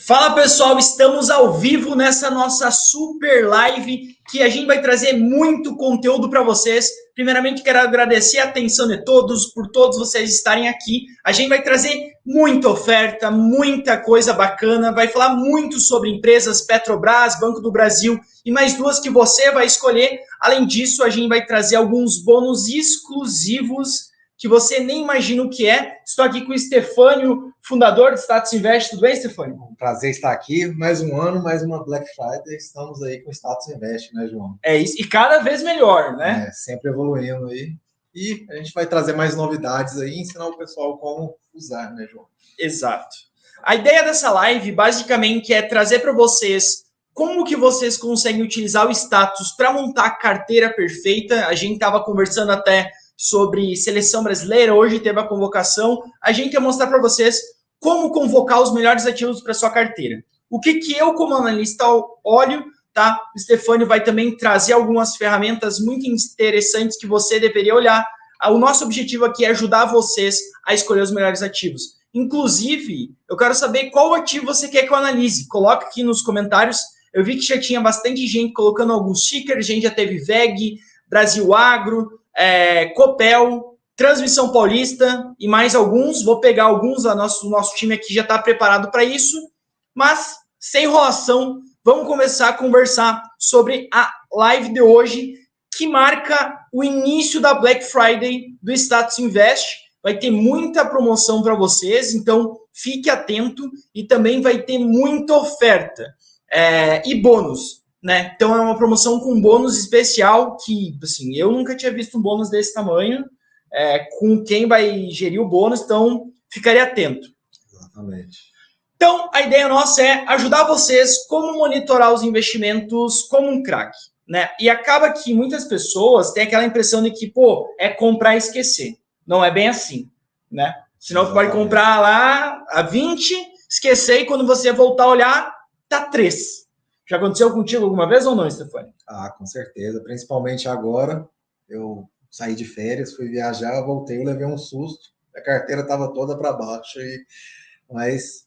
Fala pessoal, estamos ao vivo nessa nossa super live que a gente vai trazer muito conteúdo para vocês. Primeiramente, quero agradecer a atenção de todos, por todos vocês estarem aqui. A gente vai trazer muita oferta, muita coisa bacana, vai falar muito sobre empresas, Petrobras, Banco do Brasil e mais duas que você vai escolher. Além disso, a gente vai trazer alguns bônus exclusivos que você nem imagina o que é. Estou aqui com o Stefânio, fundador do Status Invest. Tudo bem, Stefânio? Um prazer estar aqui. Mais um ano, mais uma Black Friday. Estamos aí com o Status Invest, né, João? É isso, e cada vez melhor, né? Sempre evoluindo aí. E a gente vai trazer mais novidades aí e ensinar o pessoal como usar, né, João? Exato. A ideia dessa live, basicamente, é trazer para vocês como que vocês conseguem utilizar o Status para montar a carteira perfeita. A gente estava conversando até sobre seleção brasileira, hoje teve a convocação. A gente quer mostrar para vocês como convocar os melhores ativos para sua carteira. O que eu, como analista, olho, tá? O Stefânio vai também trazer algumas ferramentas muito interessantes que você deveria olhar. O nosso objetivo aqui é ajudar vocês a escolher os melhores ativos. Inclusive, eu quero saber qual ativo você quer que eu analise. Coloca aqui nos comentários. Eu vi que já tinha bastante gente colocando alguns stickers. A gente já teve VEG, Brasil Agro, Copel, Transmissão Paulista e mais alguns. Vou pegar alguns, o nosso time aqui já está preparado para isso. Mas, sem enrolação, vamos começar a conversar sobre a live de hoje, que marca o início da Black Friday do Status Invest. Vai ter muita promoção para vocês, então fique atento, e também vai ter muita oferta e bônus, né? Então é uma promoção com bônus especial que, assim, eu nunca tinha visto um bônus desse tamanho, com quem vai gerir o bônus, então ficaria atento. Exatamente. Então, a ideia nossa é ajudar vocês como monitorar os investimentos como um craque, né? E acaba que muitas pessoas têm aquela impressão de que, é comprar e esquecer. Não é bem assim, né? Senão você pode comprar lá a 20, esquecer, e quando você voltar a olhar, tá 3. Já aconteceu contigo alguma vez ou não, Stefânio? Com certeza. Principalmente agora, eu saí de férias, fui viajar, voltei, eu levei um susto. A carteira estava toda para baixo, mas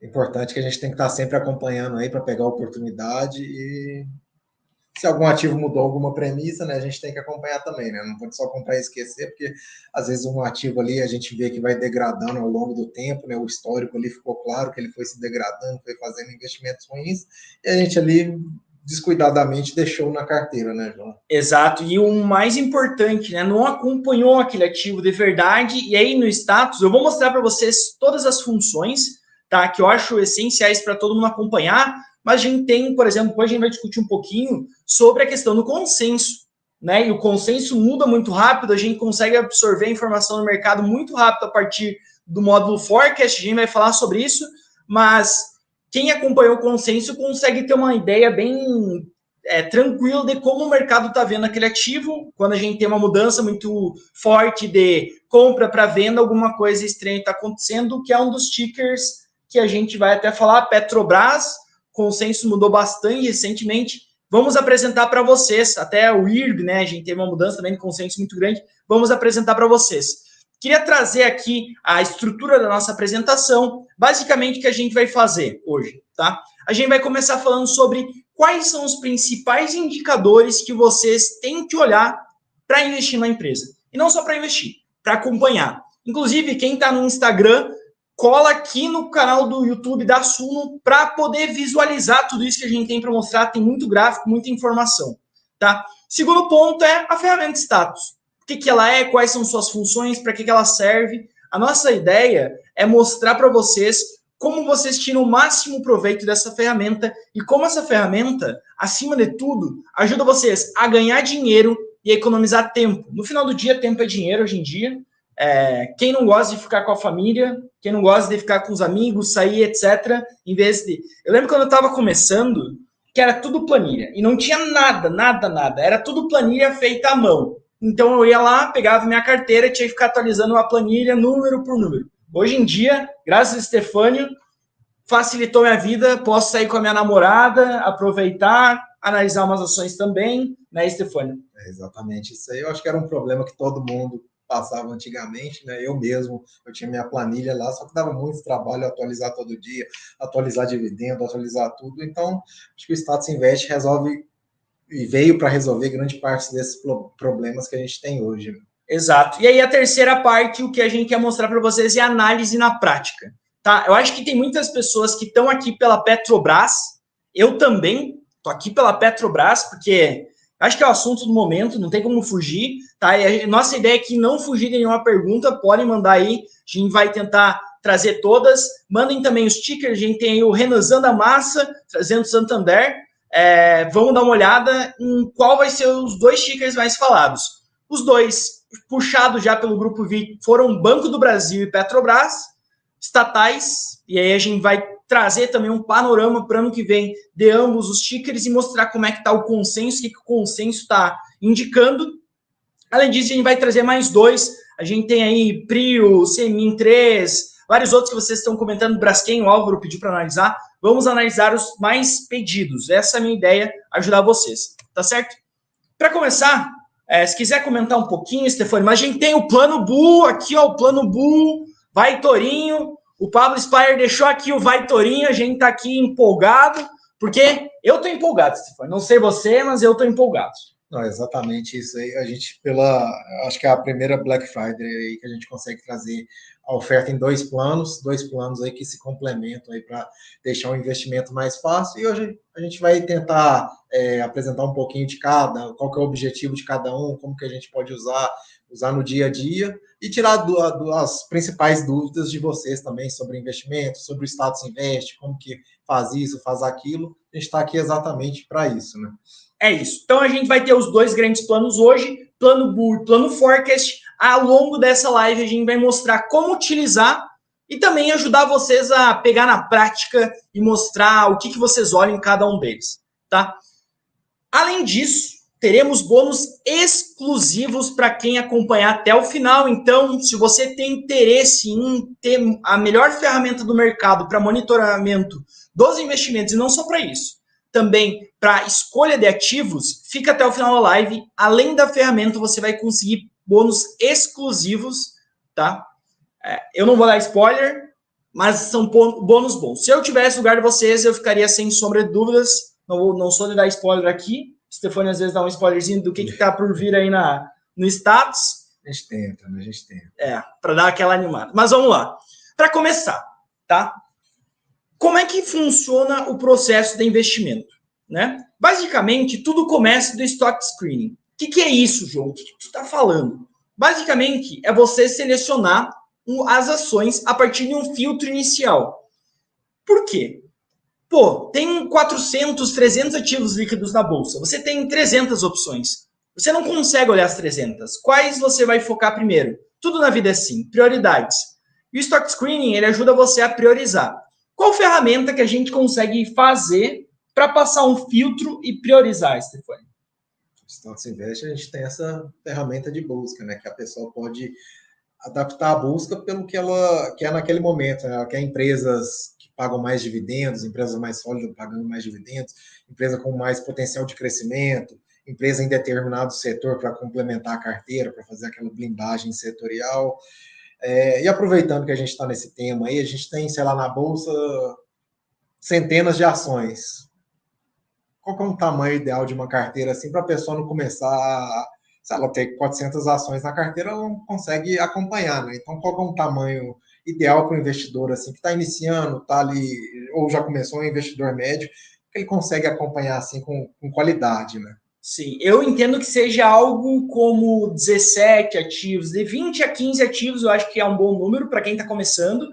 é importante que a gente tem que estar sempre acompanhando aí para pegar a oportunidade, e se algum ativo mudou alguma premissa, né, a gente tem que acompanhar também, né? Não pode só comprar e esquecer, porque às vezes um ativo ali a gente vê que vai degradando ao longo do tempo, né? O histórico ali ficou claro que ele foi se degradando, foi fazendo investimentos ruins, e a gente ali descuidadamente deixou na carteira, né, João? Exato, e o mais importante, né, não acompanhou aquele ativo de verdade. E aí no status eu vou mostrar para vocês todas as funções, tá, que eu acho essenciais para todo mundo acompanhar. Mas a gente tem, por exemplo, depois a gente vai discutir um pouquinho sobre a questão do consenso, né? E o consenso muda muito rápido, a gente consegue absorver a informação no mercado muito rápido a partir do módulo Forecast. A gente vai falar sobre isso, mas quem acompanhou o consenso consegue ter uma ideia bem tranquila de como o mercado está vendo aquele ativo. Quando a gente tem uma mudança muito forte de compra para venda, alguma coisa estranha está acontecendo, que é um dos tickers que a gente vai até falar, Petrobras. Consenso mudou bastante recentemente. Vamos apresentar para vocês, até o IRB, né? A gente teve uma mudança também de consenso muito grande. Vamos apresentar para vocês. Queria trazer aqui a estrutura da nossa apresentação. Basicamente, o que a gente vai fazer hoje, tá? A gente vai começar falando sobre quais são os principais indicadores que vocês têm que olhar para investir na empresa. E não só para investir, para acompanhar. Inclusive, quem está no Instagram, cola aqui no canal do YouTube da Suno para poder visualizar tudo isso que a gente tem para mostrar. Tem muito gráfico, muita informação, tá? Segundo ponto é a ferramenta Status. O que ela é, quais são suas funções, para que ela serve. A nossa ideia é mostrar para vocês como vocês tiram o máximo proveito dessa ferramenta e como essa ferramenta, acima de tudo, ajuda vocês a ganhar dinheiro e a economizar tempo. No final do dia, tempo é dinheiro hoje em dia. Quem não gosta de ficar com a família, quem não gosta de ficar com os amigos, sair, etc. Em vez de... Eu lembro quando eu estava começando, que era tudo planilha. E não tinha nada. Era tudo planilha feita à mão. Então eu ia lá, pegava minha carteira, tinha que ficar atualizando uma planilha, número por número. Hoje em dia, graças a Stefânio, facilitou minha vida. Posso sair com a minha namorada, aproveitar, analisar umas ações também, né, Stefânio? Exatamente. Isso aí eu acho que era um problema que todo mundo passava antigamente, né? Eu mesmo, eu tinha minha planilha lá, só que dava muito trabalho atualizar todo dia, atualizar dividendo, atualizar tudo. Então, acho que o Status Invest resolve e veio para resolver grande parte desses problemas que a gente tem hoje. Exato. E aí a terceira parte, o que a gente quer mostrar para vocês é análise na prática. Tá? Eu acho que tem muitas pessoas que estão aqui pela Petrobras. Eu também estou aqui pela Petrobras, porque acho que é o assunto do momento, não tem como fugir. Tá? E a nossa ideia é que não fugir de nenhuma pergunta, podem mandar aí, a gente vai tentar trazer todas. Mandem também os tickers, a gente tem aí o Renanzão da Massa, trazendo Santander. Vamos dar uma olhada em qual vai ser os 2 tickers mais falados. Os 2 puxados já pelo Grupo VI foram Banco do Brasil e Petrobras, estatais, e aí a gente vai trazer também um panorama para o ano que vem de ambos os tickers e mostrar como é que está o consenso, o que o consenso está indicando. Além disso, a gente vai trazer mais 2, a gente tem aí Prio, Semin 3, vários outros que vocês estão comentando, Braskem, o Álvaro pediu para analisar. Vamos analisar os mais pedidos, essa é a minha ideia, ajudar vocês, tá certo? Para começar, se quiser comentar um pouquinho, Stefani, mas a gente tem o Plano Bull aqui, ó, o Plano Bull, vai Torinho, o Pablo Spire deixou aqui o vai Torinho, a gente tá aqui empolgado, porque eu tô empolgado, Stefani, não sei você, mas eu tô empolgado. Não, exatamente isso aí, a gente acho que é a primeira Black Friday aí que a gente consegue trazer a oferta em 2 planos aí que se complementam aí para deixar o investimento mais fácil. E hoje a gente vai tentar apresentar um pouquinho de cada, qual que é o objetivo de cada um, como que a gente pode usar no dia a dia e tirar as principais dúvidas de vocês também sobre investimento, sobre o Status Invest, como que faz isso, faz aquilo. A gente está aqui exatamente para isso, né? É isso. Então a gente vai ter os 2 grandes planos hoje, Plano Bull e Plano Forecast. Ao longo dessa live a gente vai mostrar como utilizar e também ajudar vocês a pegar na prática e mostrar o que vocês olham em cada um deles, tá? Além disso, teremos bônus exclusivos para quem acompanhar até o final. Então, se você tem interesse em ter a melhor ferramenta do mercado para monitoramento dos investimentos, e não só para isso, também para escolha de ativos, fica até o final da live. Além da ferramenta, você vai conseguir bônus exclusivos, tá? Eu não vou dar spoiler, mas são bônus bons. Se eu tivesse no lugar de vocês, eu ficaria sem sombra de dúvidas. Não sou de dar spoiler aqui. Stefani às vezes dá um spoilerzinho do que tá por vir aí no status. A gente tenta. Para dar aquela animada. Mas vamos lá. Para começar, tá? Como é que funciona o processo de investimento, né? Basicamente, tudo começa do stock screening. O que é isso, João? O que tu está falando? Basicamente, é você selecionar as ações a partir de um filtro inicial. Por quê? Pô, tem 400, 300 ativos líquidos na bolsa. Você tem 300 opções. Você não consegue olhar as 300. Quais você vai focar primeiro? Tudo na vida é assim, prioridades. E o stock screening, ele ajuda você a priorizar. Qual ferramenta que a gente consegue fazer para passar um filtro e priorizar, Stefani? Status Invest, a gente tem essa ferramenta de busca, né? Que a pessoa pode adaptar a busca pelo que ela quer naquele momento. Né? Ela quer empresas que pagam mais dividendos, empresas mais sólidas pagando mais dividendos, empresa com mais potencial de crescimento, empresa em determinado setor para complementar a carteira, para fazer aquela blindagem setorial. E aproveitando que a gente está nesse tema aí, a gente tem, sei lá, na Bolsa, centenas de ações. Qual que é o tamanho ideal de uma carteira assim para a pessoa não começar, se ela ter 400 ações na carteira, ela não consegue acompanhar, né? Então, qual que é um tamanho ideal para o investidor assim, que está iniciando, está ali, ou já começou um investidor médio, que ele consegue acompanhar assim com qualidade, né? Sim, eu entendo que seja algo como 17 ativos, de 20 a 15 ativos, eu acho que é um bom número para quem está começando.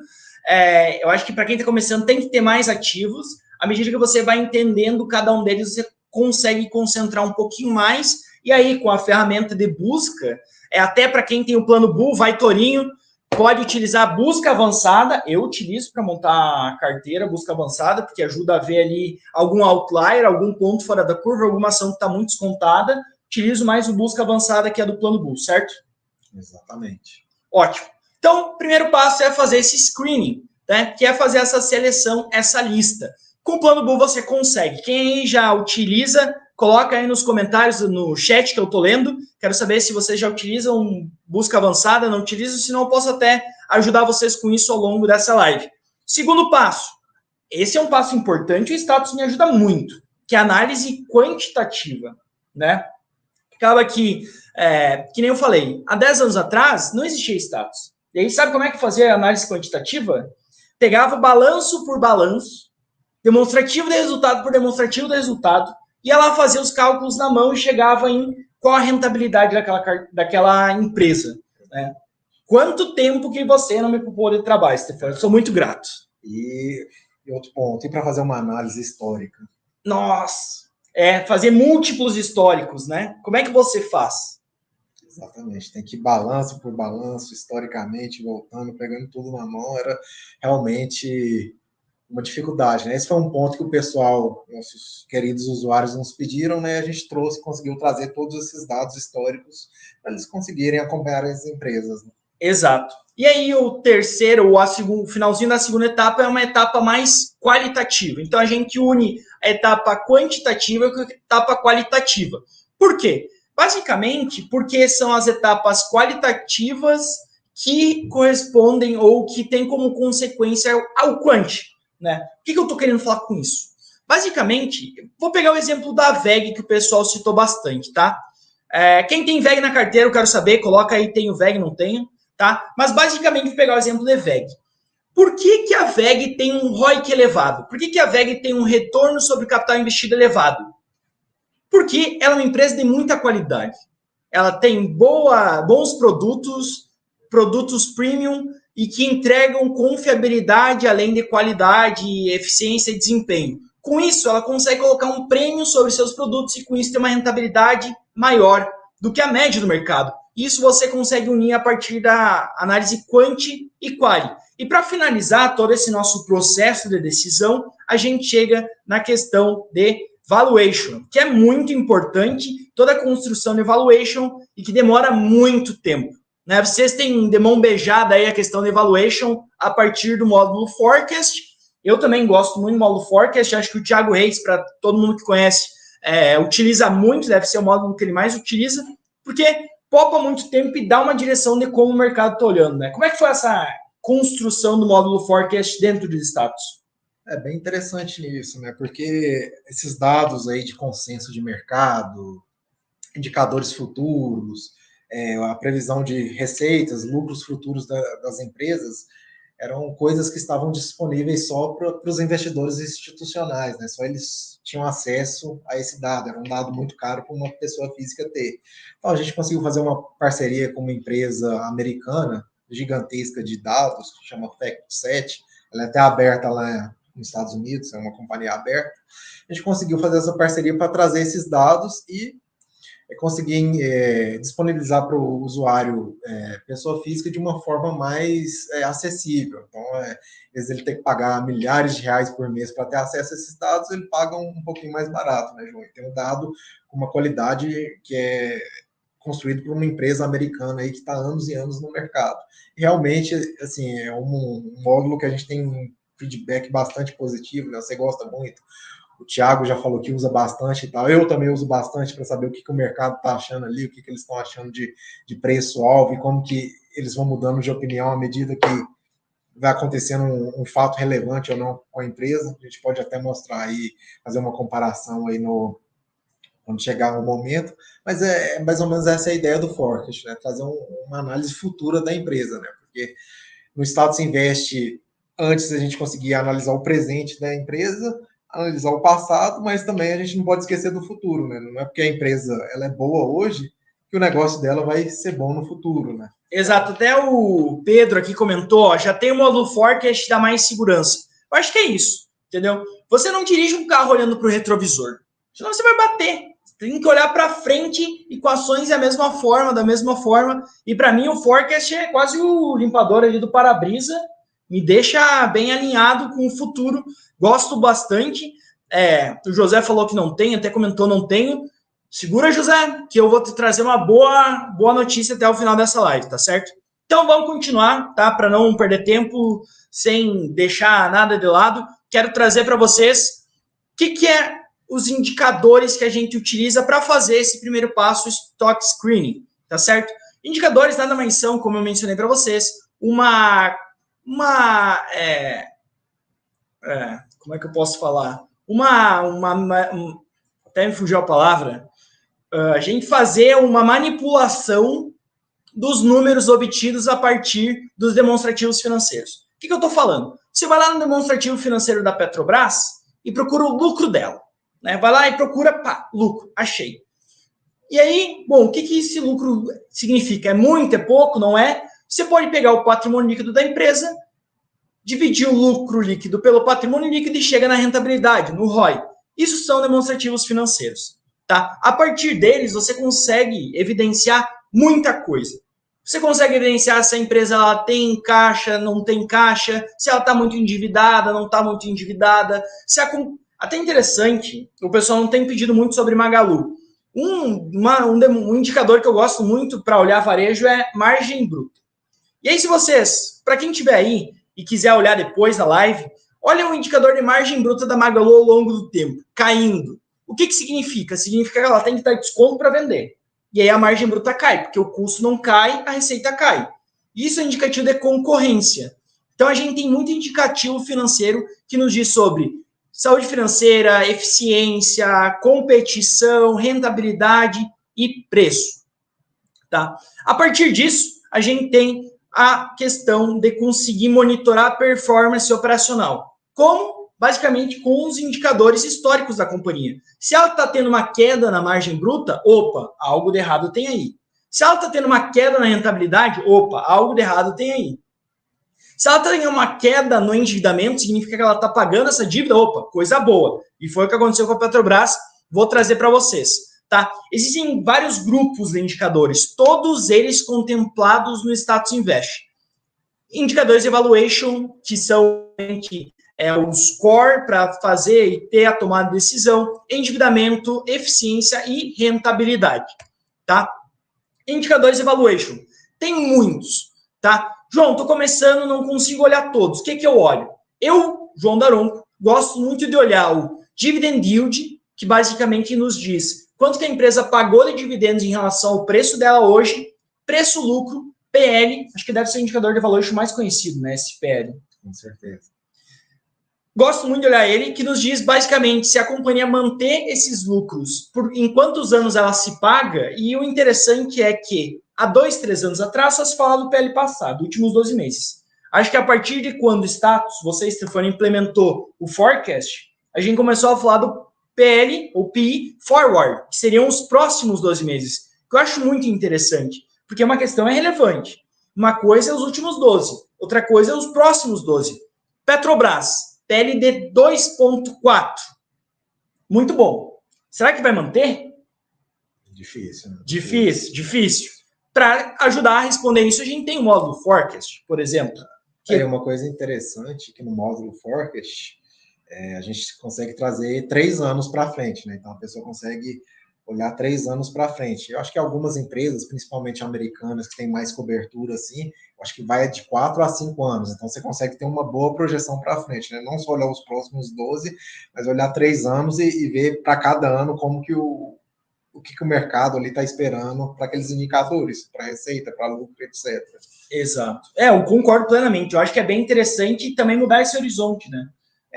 Eu acho que para quem está começando tem que ter mais ativos. À medida que você vai entendendo cada um deles, você consegue concentrar um pouquinho mais. E aí, com a ferramenta de busca, até para quem tem o plano Bull, vai Torinho, pode utilizar a busca avançada. Eu utilizo para montar a carteira, busca avançada, porque ajuda a ver ali algum outlier, algum ponto fora da curva, alguma ação que está muito descontada. Utilizo mais o busca avançada, que é do plano Bull, certo? Exatamente. Ótimo. Então, o primeiro passo é fazer esse screening, né? Que é fazer essa seleção, essa lista. Com o plano Bull você consegue. Quem aí já utiliza, coloca aí nos comentários, no chat que eu estou lendo. Quero saber se vocês já utilizam busca avançada, não utilizam, senão eu posso até ajudar vocês com isso ao longo dessa live. Segundo passo, esse é um passo importante, o status me ajuda muito, que é a análise quantitativa, né? Acaba que nem eu falei, há 10 anos atrás não existia status. E aí sabe como é que fazia a análise quantitativa? Pegava balanço por balanço, demonstrativo de resultado por demonstrativo de resultado, ia lá fazer os cálculos na mão e chegava em qual a rentabilidade daquela empresa, né? Quanto tempo que você não me poupou de trabalho, Stefano? Eu sou muito grato. E outro ponto, e para fazer uma análise histórica? Nossa, fazer múltiplos históricos, né? Como é que você faz? Exatamente, tem que ir balanço por balanço, historicamente, voltando, pegando tudo na mão, era realmente uma dificuldade, né? Esse foi um ponto que o pessoal, nossos queridos usuários nos pediram, né? A gente conseguiu trazer todos esses dados históricos para eles conseguirem acompanhar as empresas, né? Exato. E aí o terceiro, o finalzinho da segunda etapa é uma etapa mais qualitativa. Então a gente une a etapa quantitativa com a etapa qualitativa. Por quê? Basicamente porque são as etapas qualitativas que correspondem ou que têm como consequência ao quant, né? O que eu estou querendo falar com isso? Basicamente, vou pegar o exemplo da VEG que o pessoal citou bastante, tá? Quem tem VEG na carteira, eu quero saber, coloca aí, tenho VEG, não tenho. Tá? Mas basicamente, vou pegar o exemplo da VEG. Por que a VEG tem um ROIC elevado? Por que a VEG tem um retorno sobre capital investido elevado? Porque ela é uma empresa de muita qualidade. Ela tem bons produtos premium e que entregam confiabilidade, além de qualidade, eficiência e desempenho. Com isso, ela consegue colocar um prêmio sobre seus produtos e com isso ter uma rentabilidade maior do que a média do mercado. Isso você consegue unir a partir da análise quant e quali. E para finalizar todo esse nosso processo de decisão, a gente chega na questão de valuation, que é muito importante, toda a construção de valuation e que demora muito tempo, né? Vocês têm de mão beijada aí a questão de valuation a partir do módulo Forecast. Eu também gosto muito do módulo Forecast, acho que o Thiago Reis, para todo mundo que conhece, utiliza muito, deve ser o módulo que ele mais utiliza, porque poupa muito tempo e dá uma direção de como o mercado está olhando, né? Como é que foi essa construção do módulo Forecast dentro do status? É bem interessante nisso, né? Porque esses dados aí de consenso de mercado, indicadores futuros, a previsão de receitas, lucros futuros das empresas, eram coisas que estavam disponíveis só para os investidores institucionais, né? Só eles tinham acesso a esse dado. Era um dado muito caro para uma pessoa física ter. Então, a gente conseguiu fazer uma parceria com uma empresa americana gigantesca de dados, que chama FactSet. Ela é até aberta lá nos Estados Unidos, é uma companhia aberta. A gente conseguiu fazer essa parceria para trazer esses dados e conseguir disponibilizar para o usuário, pessoa física, de uma forma mais acessível. Então, às vezes ele tem que pagar milhares de reais por mês para ter acesso a esses dados, ele paga um pouquinho mais barato, né, João? Tem um dado com uma qualidade que é construído por uma empresa americana aí que está há anos e anos no mercado. E realmente, assim, é um módulo que a gente tem um feedback bastante positivo, né? Você gosta muito. O Thiago já falou que usa bastante e tal. Eu também uso bastante para saber o que o mercado está achando ali, o que eles estão achando de preço-alvo e como que eles vão mudando de opinião à medida que vai acontecendo um fato relevante ou não com a empresa. A gente pode até mostrar aí, fazer uma comparação aí quando chegar o momento. Mas é mais ou menos essa a ideia do Forecast, né? Trazer uma análise futura da empresa, né? Porque no status investe, antes a gente conseguia analisar o presente da empresa, analisar o passado, mas também a gente não pode esquecer do futuro, né? Não é porque a empresa ela é boa hoje que o negócio dela vai ser bom no futuro, né? Exato. Até o Pedro aqui comentou, já tem o módulo Forecast, dá mais segurança. Eu acho que é isso, entendeu? Você não dirige um carro olhando para o retrovisor, senão você vai bater. Tem que olhar para frente, equações da mesma forma. E para mim o Forecast é quase o limpador ali do para-brisa, me deixa bem alinhado com o futuro. Gosto bastante. O José falou que não tem, até comentou não tenho. Segura, José, que eu vou te trazer uma boa notícia até o final dessa live, tá certo? Então vamos continuar, tá? Para não perder tempo, sem deixar nada de lado. Quero trazer para vocês o que é os indicadores que a gente utiliza para fazer esse primeiro passo, stock screening, tá certo? Indicadores nada mais são, como eu mencionei para vocês, como é que eu posso falar? Até me fugiu a palavra. A gente fazer uma manipulação dos números obtidos a partir dos demonstrativos financeiros. O que eu estou falando? Você vai lá no demonstrativo financeiro da Petrobras e procura o lucro dela. Né? Vai lá e procura, lucro, achei. E aí, bom, o que esse lucro significa? É muito, é pouco, não é? Você pode pegar o patrimônio líquido da empresa, dividir o lucro líquido pelo patrimônio líquido e chega na rentabilidade, no ROI. Isso são demonstrativos financeiros. Tá? A partir deles, você consegue evidenciar muita coisa. Você consegue evidenciar se a empresa ela tem caixa, não tem caixa, se ela está muito endividada, não está muito endividada. Até interessante, o pessoal não tem pedido muito sobre Magalu. Um indicador que eu gosto muito para olhar varejo é margem bruta. E aí, se vocês, para quem estiver aí e quiser olhar depois da live, olha o indicador de margem bruta da Magalu ao longo do tempo, caindo. O que significa? Significa que ela tem que dar desconto para vender. E aí a margem bruta cai, porque o custo não cai, a receita cai. Isso é indicativo de concorrência. Então a gente tem muito indicativo financeiro que nos diz sobre saúde financeira, eficiência, competição, rentabilidade e preço. Tá? A partir disso, a gente tem a questão de conseguir monitorar a performance operacional. Como? Basicamente com os indicadores históricos da companhia. Se ela está tendo uma queda na margem bruta, opa, algo de errado tem aí. Se ela está tendo uma queda na rentabilidade, opa, algo de errado tem aí. Se ela está tendo uma queda no endividamento, significa que ela está pagando essa dívida, opa, coisa boa. E foi o que aconteceu com a Petrobras, vou trazer para vocês. Tá? Existem vários grupos de indicadores, todos eles contemplados no Status Invest. Indicadores de evaluation, que são o score para fazer e ter a tomada de decisão, endividamento, eficiência e rentabilidade, tá? Indicadores de evaluation. Tem muitos, tá? João, tô começando, não consigo olhar todos. O que eu olho? Eu, João Daronco, gosto muito de olhar o dividend yield, que basicamente nos diz quanto que a empresa pagou de dividendos em relação ao preço dela hoje, preço-lucro, PL, acho que deve ser o indicador de evaluation mais conhecido, né? Esse PL. Com certeza. Gosto muito de olhar ele, que nos diz basicamente se a companhia manter esses lucros, em quantos anos ela se paga, e o interessante é que há 2, 3 anos atrás só se falava do PL passado, últimos 12 meses. Acho que a partir de quando o status, você, Stefano, implementou o forecast, a gente começou a falar do PL, ou PI, forward, que seriam os próximos 12 meses, que eu acho muito interessante, porque uma questão é relevante. Uma coisa é os últimos 12, outra coisa é os próximos 12. Petrobras, PLD 2.4. Muito bom. Será que vai manter? Difícil. Né? Difícil. Para ajudar a responder isso, a gente tem o módulo Forecast, por exemplo. É uma coisa interessante que no módulo Forecast a gente consegue trazer 3 anos para frente, né? Então a pessoa consegue olhar 3 anos para frente. Eu acho que algumas empresas, principalmente americanas, que têm mais cobertura assim, eu acho que vai de 4 a 5 anos. Então você consegue ter uma boa projeção para frente, né? Não só olhar os próximos 12, mas olhar 3 anos e ver para cada ano como que o que o mercado ali está esperando para aqueles indicadores, para receita, para lucro, etc. Exato. Eu concordo plenamente. Eu acho que é bem interessante também mudar esse horizonte, né?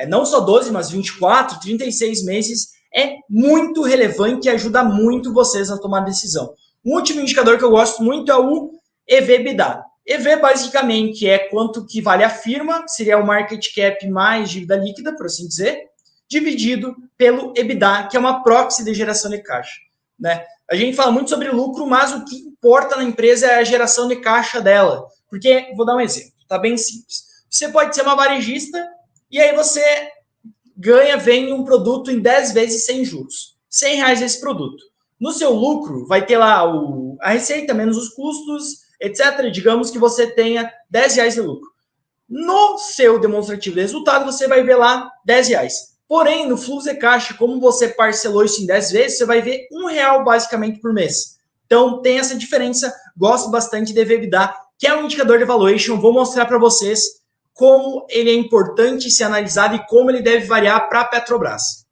Não só 12, mas 24, 36 meses é muito relevante e ajuda muito vocês a tomar decisão. O último indicador que eu gosto muito é o EV/EBITDA. EV basicamente é quanto que vale a firma, seria o market cap mais dívida líquida, por assim dizer, dividido pelo EBITDA, que é uma proxy de geração de caixa. Né? A gente fala muito sobre lucro, mas o que importa na empresa é a geração de caixa dela. Porque, vou dar um exemplo, tá bem simples. Você pode ser uma varejista e aí você vende um produto em 10 vezes sem juros. R$100 esse produto. No seu lucro, vai ter lá a receita menos os custos, etc. Digamos que você tenha R$10 de lucro. No seu demonstrativo de resultado, você vai ver lá R$10. Porém, no fluxo de caixa, como você parcelou isso em 10 vezes, você vai ver R$1 basicamente por mês. Então, tem essa diferença. Gosto bastante de EBITDA, que é um indicador de valuation. Vou mostrar para vocês como ele é importante ser analisado e como ele deve variar para a Petrobras.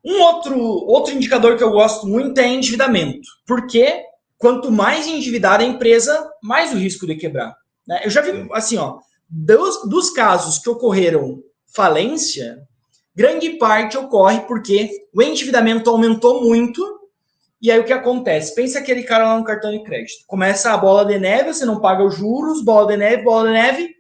Um outro indicador que eu gosto muito é endividamento, porque quanto mais endividada a empresa, mais o risco de quebrar. Né? Eu já vi, assim, ó, dos casos que ocorreram falência, grande parte ocorre porque o endividamento aumentou muito, e aí o que acontece? Pensa aquele cara lá no cartão de crédito. Começa a bola de neve, você não paga os juros, bola de neve,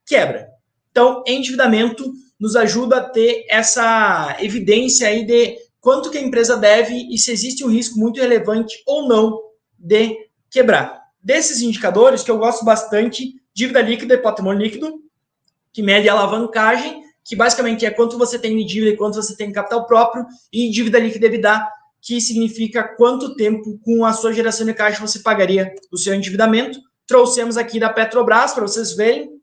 quebra. Então, endividamento nos ajuda a ter essa evidência aí de quanto que a empresa deve e se existe um risco muito relevante ou não de quebrar. Desses indicadores que eu gosto bastante, dívida líquida e patrimônio líquido, que mede a alavancagem, que basicamente é quanto você tem de dívida e quanto você tem de capital próprio, e dívida líquida EBITDA, que significa quanto tempo com a sua geração de caixa você pagaria o seu endividamento. Trouxemos aqui da Petrobras para vocês verem.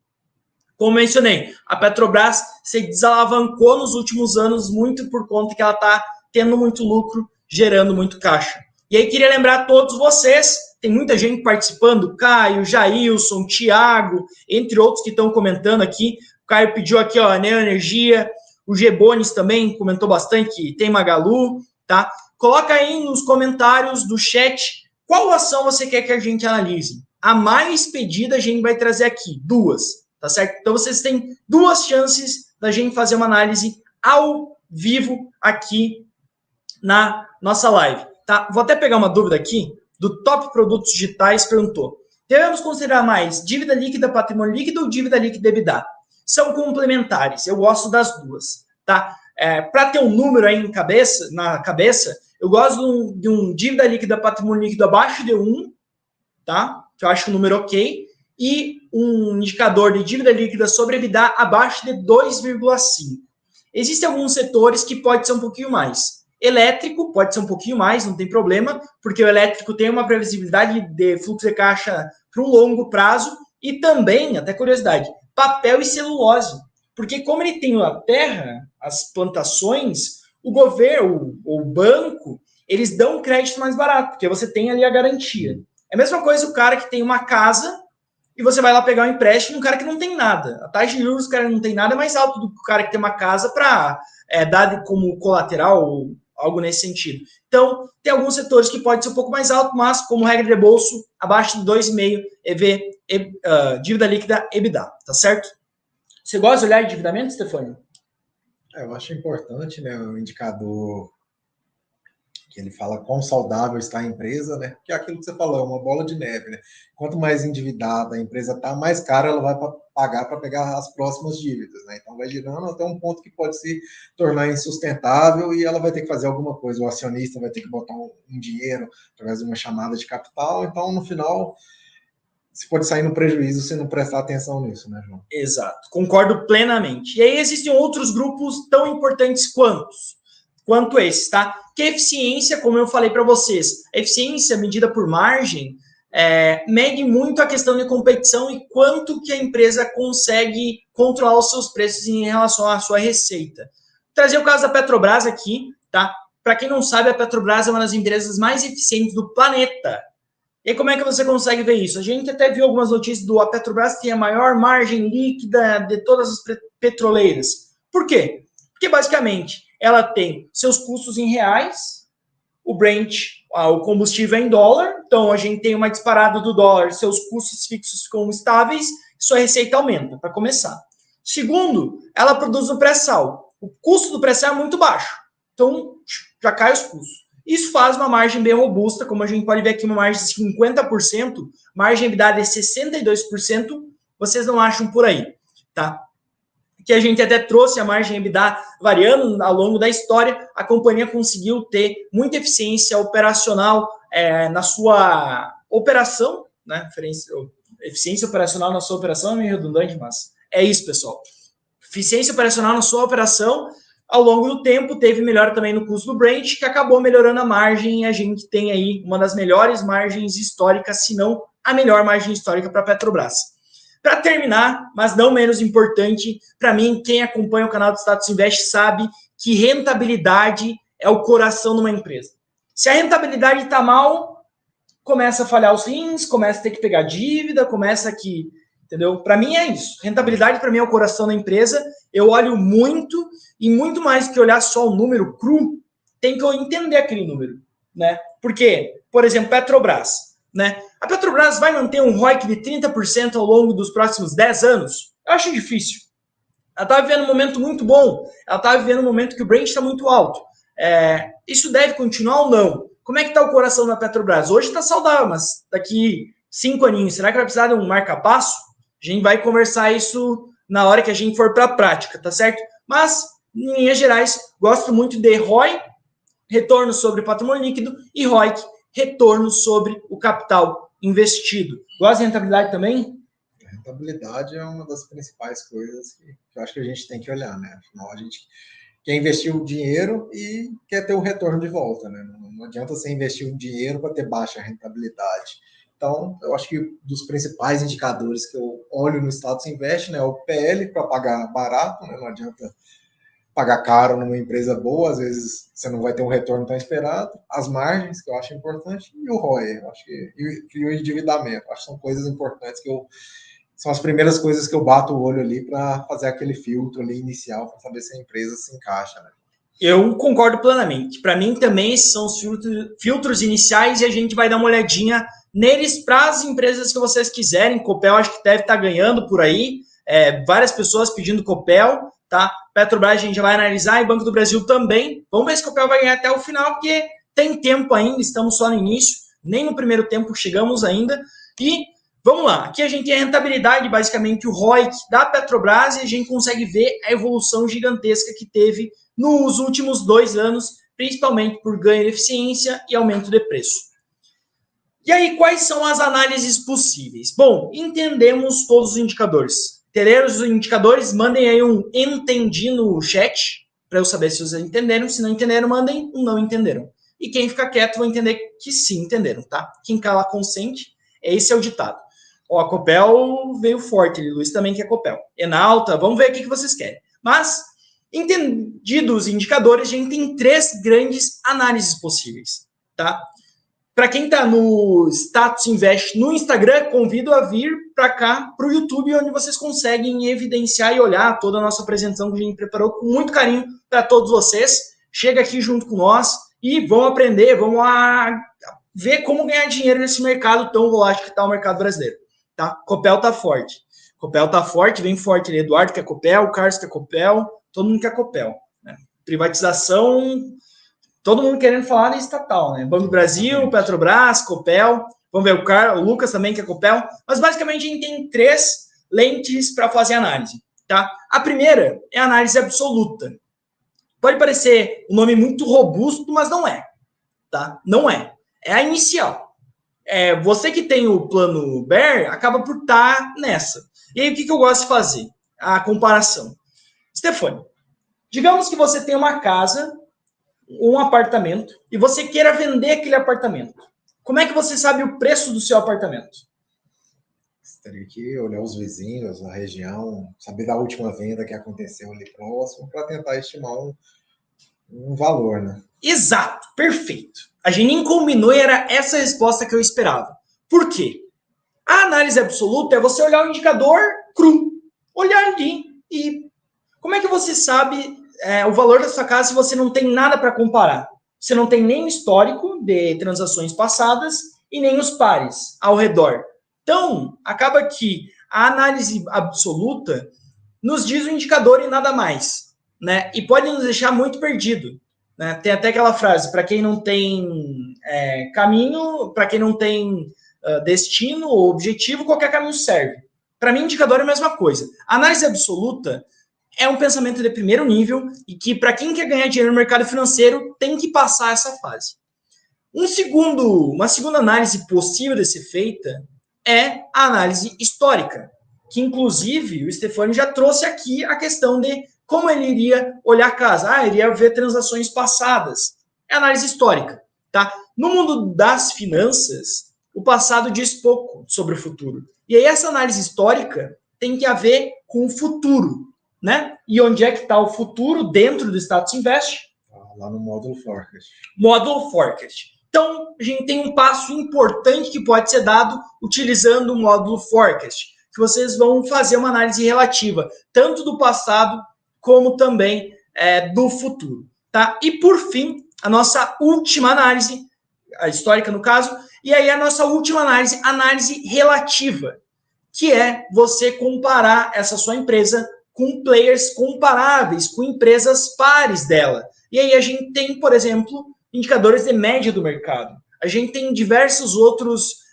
Como mencionei, a Petrobras se desalavancou nos últimos anos muito por conta que ela está tendo muito lucro, gerando muito caixa. E aí queria lembrar a todos vocês, tem muita gente participando, Caio, Jailson, Thiago, entre outros que estão comentando aqui. O Caio pediu aqui, ó, Neo Energia, o Gebones também comentou bastante que tem Magalu, tá? Coloca aí nos comentários do chat qual ação você quer que a gente analise. A mais pedida a gente vai trazer aqui, duas. Tá certo? Então, vocês têm duas chances da gente fazer uma análise ao vivo aqui na nossa live. Tá? Vou até pegar uma dúvida aqui do Top Produtos Digitais, perguntou: devemos considerar mais dívida líquida, patrimônio líquido ou dívida líquida EBITDA? São complementares, eu gosto das duas. Tá? Para ter um número aí na cabeça, eu gosto de um dívida líquida, patrimônio líquido abaixo de 1, tá? Que eu acho um número ok, e um indicador de dívida líquida sobre EBITDA abaixo de 2,5. Existem alguns setores que pode ser um pouquinho mais. Elétrico pode ser um pouquinho mais, não tem problema, porque o elétrico tem uma previsibilidade de fluxo de caixa para um longo prazo, e também, até curiosidade, papel e celulose. Porque como ele tem a terra, as plantações, o governo, o banco, eles dão um crédito mais barato, porque você tem ali a garantia. É a mesma coisa o cara que tem uma casa e você vai lá pegar um empréstimo, um cara que não tem nada. A taxa de juros do cara que não tem nada é mais alta do que o cara que tem uma casa para dar como colateral ou algo nesse sentido. Então, tem alguns setores que pode ser um pouco mais alto, mas como regra de bolso, abaixo de 2,5 dívida líquida EBITDA, tá certo? Você gosta de olhar endividamento, Stefânio? Eu acho importante, né, o indicador que ele fala quão saudável está a empresa, né? Que é aquilo que você falou, é uma bola de neve, né? Quanto mais endividada a empresa está, mais caro ela vai pagar para pegar as próximas dívidas, né? Então vai girando até um ponto que pode se tornar insustentável e ela vai ter que fazer alguma coisa. O acionista vai ter que botar um dinheiro através de uma chamada de capital. Então, no final, você pode sair no prejuízo se não prestar atenção nisso, né, João? Exato, concordo plenamente. E aí existem outros grupos tão importantes quanto esses, tá? Que a eficiência, como eu falei para vocês, a eficiência medida por margem mede muito a questão de competição e quanto que a empresa consegue controlar os seus preços em relação à sua receita. Vou trazer o caso da Petrobras aqui, tá? Para quem não sabe, a Petrobras é uma das empresas mais eficientes do planeta. E aí, como é que você consegue ver isso? A gente até viu algumas notícias do a Petrobras tem a maior margem líquida de todas as petroleiras. Por quê? Porque, basicamente, ela tem seus custos em reais, o Brent, o combustível é em dólar, então a gente tem uma disparada do dólar, seus custos fixos ficam estáveis, sua receita aumenta, para começar. Segundo, ela produz o pré-sal. O custo do pré-sal é muito baixo, então já cai os custos. Isso faz uma margem bem robusta, como a gente pode ver aqui, uma margem de 50%, margem EBITDA de 62%, vocês não acham por aí, tá? Que a gente até trouxe a margem EBITDA variando ao longo da história, a companhia conseguiu ter muita eficiência operacional na sua operação, né? Eficiência operacional na sua operação é meio redundante, mas é isso, pessoal. Eficiência operacional na sua operação, ao longo do tempo, teve melhora também no custo do Brent, que acabou melhorando a margem, e a gente tem aí uma das melhores margens históricas, se não a melhor margem histórica para a Petrobras. Para terminar, mas não menos importante, para mim, quem acompanha o canal do Status Invest sabe que rentabilidade é o coração de uma empresa. Se a rentabilidade está mal, começa a falhar os rins, começa a ter que pegar dívida, começa que... Entendeu? Para mim é isso. Rentabilidade para mim é o coração da empresa. Eu olho muito, e muito mais que olhar só o número cru, tem que entender aquele número, né? Porque, por exemplo, Petrobras, né? A Petrobras vai manter um ROIC de 30% ao longo dos próximos 10 anos? Eu acho difícil. Ela está vivendo um momento muito bom, ela está vivendo um momento que o Brent está muito alto. Isso deve continuar ou não? Como é que está o coração da Petrobras? Hoje está saudável, mas daqui 5 aninhos, será que vai precisar de um marca-passo? A gente vai conversar isso na hora que a gente for para a prática, tá certo? Mas, em linhas gerais, gosto muito de ROI, retorno sobre patrimônio líquido, e ROIC, retorno sobre o capital investido. Gosta de rentabilidade também? A rentabilidade é uma das principais coisas que eu acho que a gente tem que olhar, né? Afinal, a gente quer investir o dinheiro e quer ter o retorno de volta, né? Não adianta você investir o dinheiro para ter baixa rentabilidade. Então, eu acho que dos principais indicadores que eu olho no Status Invest, né, é o PL para pagar barato, né? Não adianta pagar caro numa empresa boa, às vezes você não vai ter um retorno tão esperado, as margens, que eu acho importante, e o ROE, eu acho que, e o endividamento, acho que são coisas importantes são as primeiras coisas que eu bato o olho ali para fazer aquele filtro ali inicial para saber se a empresa se encaixa, né? Eu concordo plenamente. Para mim também esses são os filtros iniciais e a gente vai dar uma olhadinha neles para as empresas que vocês quiserem. Copel acho que deve estar ganhando por aí. Várias pessoas pedindo Copel, tá? Petrobras a gente já vai analisar e Banco do Brasil também. Vamos ver se Copel vai ganhar até o final, porque tem tempo ainda, estamos só no início. Nem no primeiro tempo chegamos ainda. E vamos lá, aqui a gente tem a rentabilidade, basicamente o ROIC da Petrobras, e a gente consegue ver a evolução gigantesca que teve nos últimos 2 anos, principalmente por ganho de eficiência e aumento de preço. E aí, quais são as análises possíveis? Bom, entendemos todos os indicadores. Entenderam os indicadores? Mandem aí um entendi no chat, para eu saber se vocês entenderam. Se não entenderam, mandem um não entenderam. E quem fica quieto vai entender que sim entenderam, tá? Quem cala consente, esse é o ditado. Ó, a Copel veio forte, Luiz também quer Copel. Enalta, vamos ver o que vocês querem. Mas, entendidos os indicadores, a gente tem 3 grandes análises possíveis, tá? Para quem está no Status Invest no Instagram, convido a vir para cá, para o YouTube, onde vocês conseguem evidenciar e olhar toda a nossa apresentação que a gente preparou com muito carinho para todos vocês. Chega aqui junto com nós e vão aprender, vão ver como ganhar dinheiro nesse mercado tão volátil que está o mercado brasileiro. Tá? Copel tá forte. Copel tá forte, vem forte ali. Eduardo quer Copel, Carlos quer Copel, todo mundo quer Copel. Né? Privatização, todo mundo querendo falar de estatal, né? Banco do Brasil, Petrobras, Copel. Vamos ver, o Lucas também quer Copel. Mas basicamente a gente tem 3 lentes para fazer análise. Tá? A primeira é a análise absoluta. Pode parecer um nome muito robusto, mas não é. Tá? Não é. É a inicial. Você que tem o plano Bear acaba por estar nessa. E aí, o que eu gosto de fazer? A comparação. Stefani, digamos que você tem uma casa, um apartamento, e você queira vender aquele apartamento. Como é que você sabe o preço do seu apartamento? Você teria que olhar os vizinhos, a região, saber da última venda que aconteceu ali próximo, para tentar estimar um valor, né? Exato, perfeito. A gente nem combinou e era essa a resposta que eu esperava. Por quê? A análise absoluta é você olhar o indicador cru. Olhar ali e... Como é que você sabe o valor da sua casa se você não tem nada para comparar? Você não tem nem o histórico de transações passadas e nem os pares ao redor. Então, acaba que a análise absoluta nos diz o indicador e nada mais, né? E pode nos deixar muito perdido. Né? Tem até aquela frase, para quem não tem caminho, para quem não tem destino ou objetivo, qualquer caminho serve. Para mim, indicador é a mesma coisa. A análise absoluta é um pensamento de primeiro nível e que, para quem quer ganhar dinheiro no mercado financeiro, tem que passar essa fase. Uma segunda análise possível de ser feita é a análise histórica, que, inclusive, o Stefani já trouxe aqui a questão de como ele iria olhar a casa? Iria ver transações passadas. É análise histórica, tá? No mundo das finanças, o passado diz pouco sobre o futuro. E aí essa análise histórica tem que haver com o futuro, né? E onde é que está o futuro dentro do Status Invest? Lá no módulo Forecast. Módulo Forecast. Então, a gente tem um passo importante que pode ser dado utilizando o módulo Forecast, que vocês vão fazer uma análise relativa, tanto do passado como também do futuro. Tá? E, por fim, a nossa última análise, a histórica no caso, e aí a nossa última análise, análise relativa, que é você comparar essa sua empresa com players comparáveis, com empresas pares dela. E aí a gente tem, por exemplo, indicadores de média do mercado. A gente tem diversos outros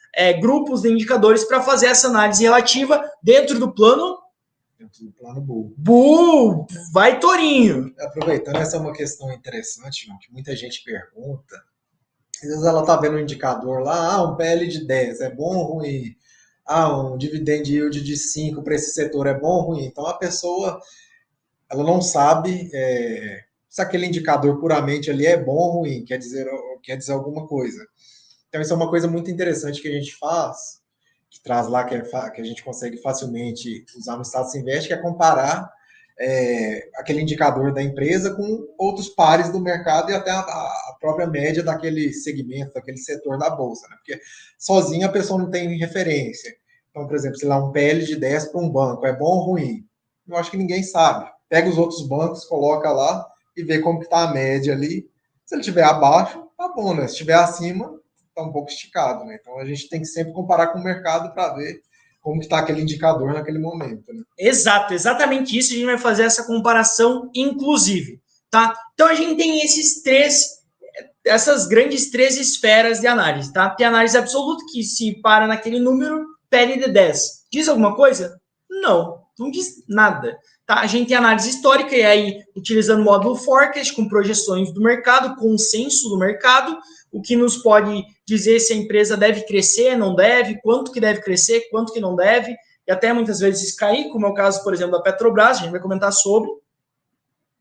grupos de indicadores para fazer essa análise relativa dentro do plano Bull. Bull, vai Torinho. Aproveitando, essa é uma questão interessante, João, que muita gente pergunta. Às vezes ela está vendo um indicador lá, um PL de 10 é bom ou ruim? Um dividend yield de 5 para esse setor é bom ou ruim? Então a pessoa ela não sabe se aquele indicador puramente ali é bom ou ruim, quer dizer alguma coisa. Então isso é uma coisa muito interessante que a gente faz, que traz lá, que a gente consegue facilmente usar no Status Invest, que é comparar aquele indicador da empresa com outros pares do mercado e até a própria média daquele segmento, daquele setor da bolsa, né? Porque sozinha a pessoa não tem referência. Então, por exemplo, sei lá, um PL de 10 para um banco, é bom ou ruim? Eu acho que ninguém sabe. Pega os outros bancos, coloca lá e vê como que está a média ali. Se ele estiver abaixo, tá bom, né? Se estiver acima, tá um pouco esticado, né? Então a gente tem que sempre comparar com o mercado para ver como que está aquele indicador naquele momento, né? Exato, exatamente isso. A gente vai fazer essa comparação, inclusive, tá? Então a gente tem essas grandes três esferas de análise, tá? Tem a análise absoluta, que se para naquele número, PL de 10. Diz alguma coisa? Não, não diz nada. Tá? A gente tem análise histórica, e aí, utilizando o módulo Forecast, com projeções do mercado, consenso do mercado, o que nos pode dizer se a empresa deve crescer, não deve, quanto que deve crescer, quanto que não deve, e até muitas vezes cair, como é o caso, por exemplo, da Petrobras, a gente vai comentar sobre,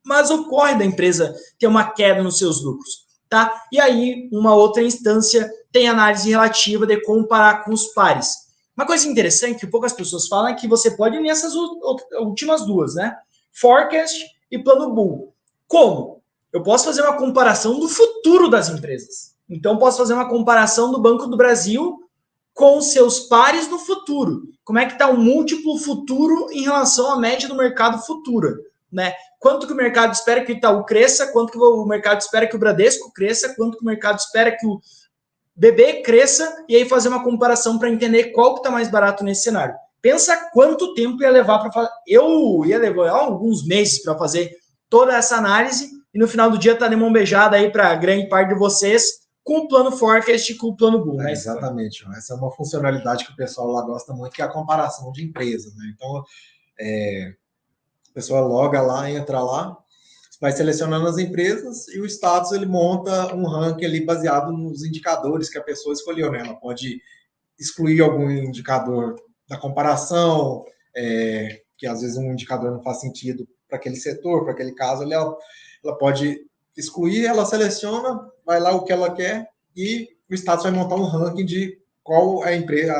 mas ocorre da empresa ter uma queda nos seus lucros, tá? E aí, uma outra instância tem análise relativa de comparar com os pares. Uma coisa interessante que poucas pessoas falam é que você pode unir essas últimas duas, né? Forecast e plano Bull. Como? Eu posso fazer uma comparação do futuro das empresas. Então, posso fazer uma comparação do Banco do Brasil com seus pares no futuro. Como é que está o múltiplo futuro em relação à média do mercado futura, né? Quanto que o mercado espera que o Itaú cresça, quanto que o mercado espera que o Bradesco cresça, quanto que o mercado espera que o BB cresça, e aí fazer uma comparação para entender qual que está mais barato nesse cenário. Pensa quanto tempo ia levar para fazer. Eu ia levar alguns meses para fazer toda essa análise, e no final do dia tá de mão beijada aí para grande parte de vocês, com o plano Forecast e com o plano Bull, né? Exatamente. Essa é uma funcionalidade que o pessoal lá gosta muito, que é a comparação de empresas, né? Então, a pessoa loga lá, entra lá, vai selecionando as empresas e o status ele monta um ranking ali baseado nos indicadores que a pessoa escolheu, né? Ela pode excluir algum indicador da comparação, que às vezes um indicador não faz sentido para aquele setor, para aquele caso, ela pode excluir, ela seleciona, vai lá o que ela quer e o status vai montar um ranking de qual é a empresa,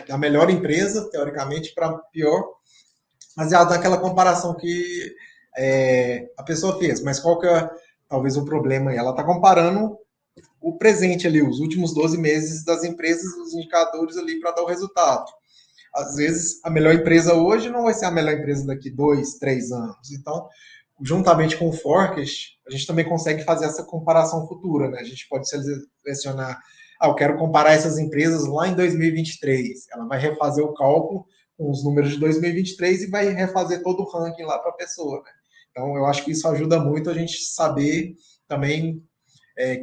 a melhor empresa, teoricamente, para pior, baseado naquela comparação que a pessoa fez. Mas qual que é, talvez, o problema aí? Ela está comparando o presente ali, os últimos 12 meses das empresas, os indicadores ali para dar o resultado. Às vezes, a melhor empresa hoje não vai ser a melhor empresa daqui 2, 3 anos. Então, juntamente com o Forecast, a gente também consegue fazer essa comparação futura, né? A gente pode selecionar, eu quero comparar essas empresas lá em 2023. Ela vai refazer o cálculo com os números de 2023 e vai refazer todo o ranking lá para a pessoa, né? Então, eu acho que isso ajuda muito a gente saber também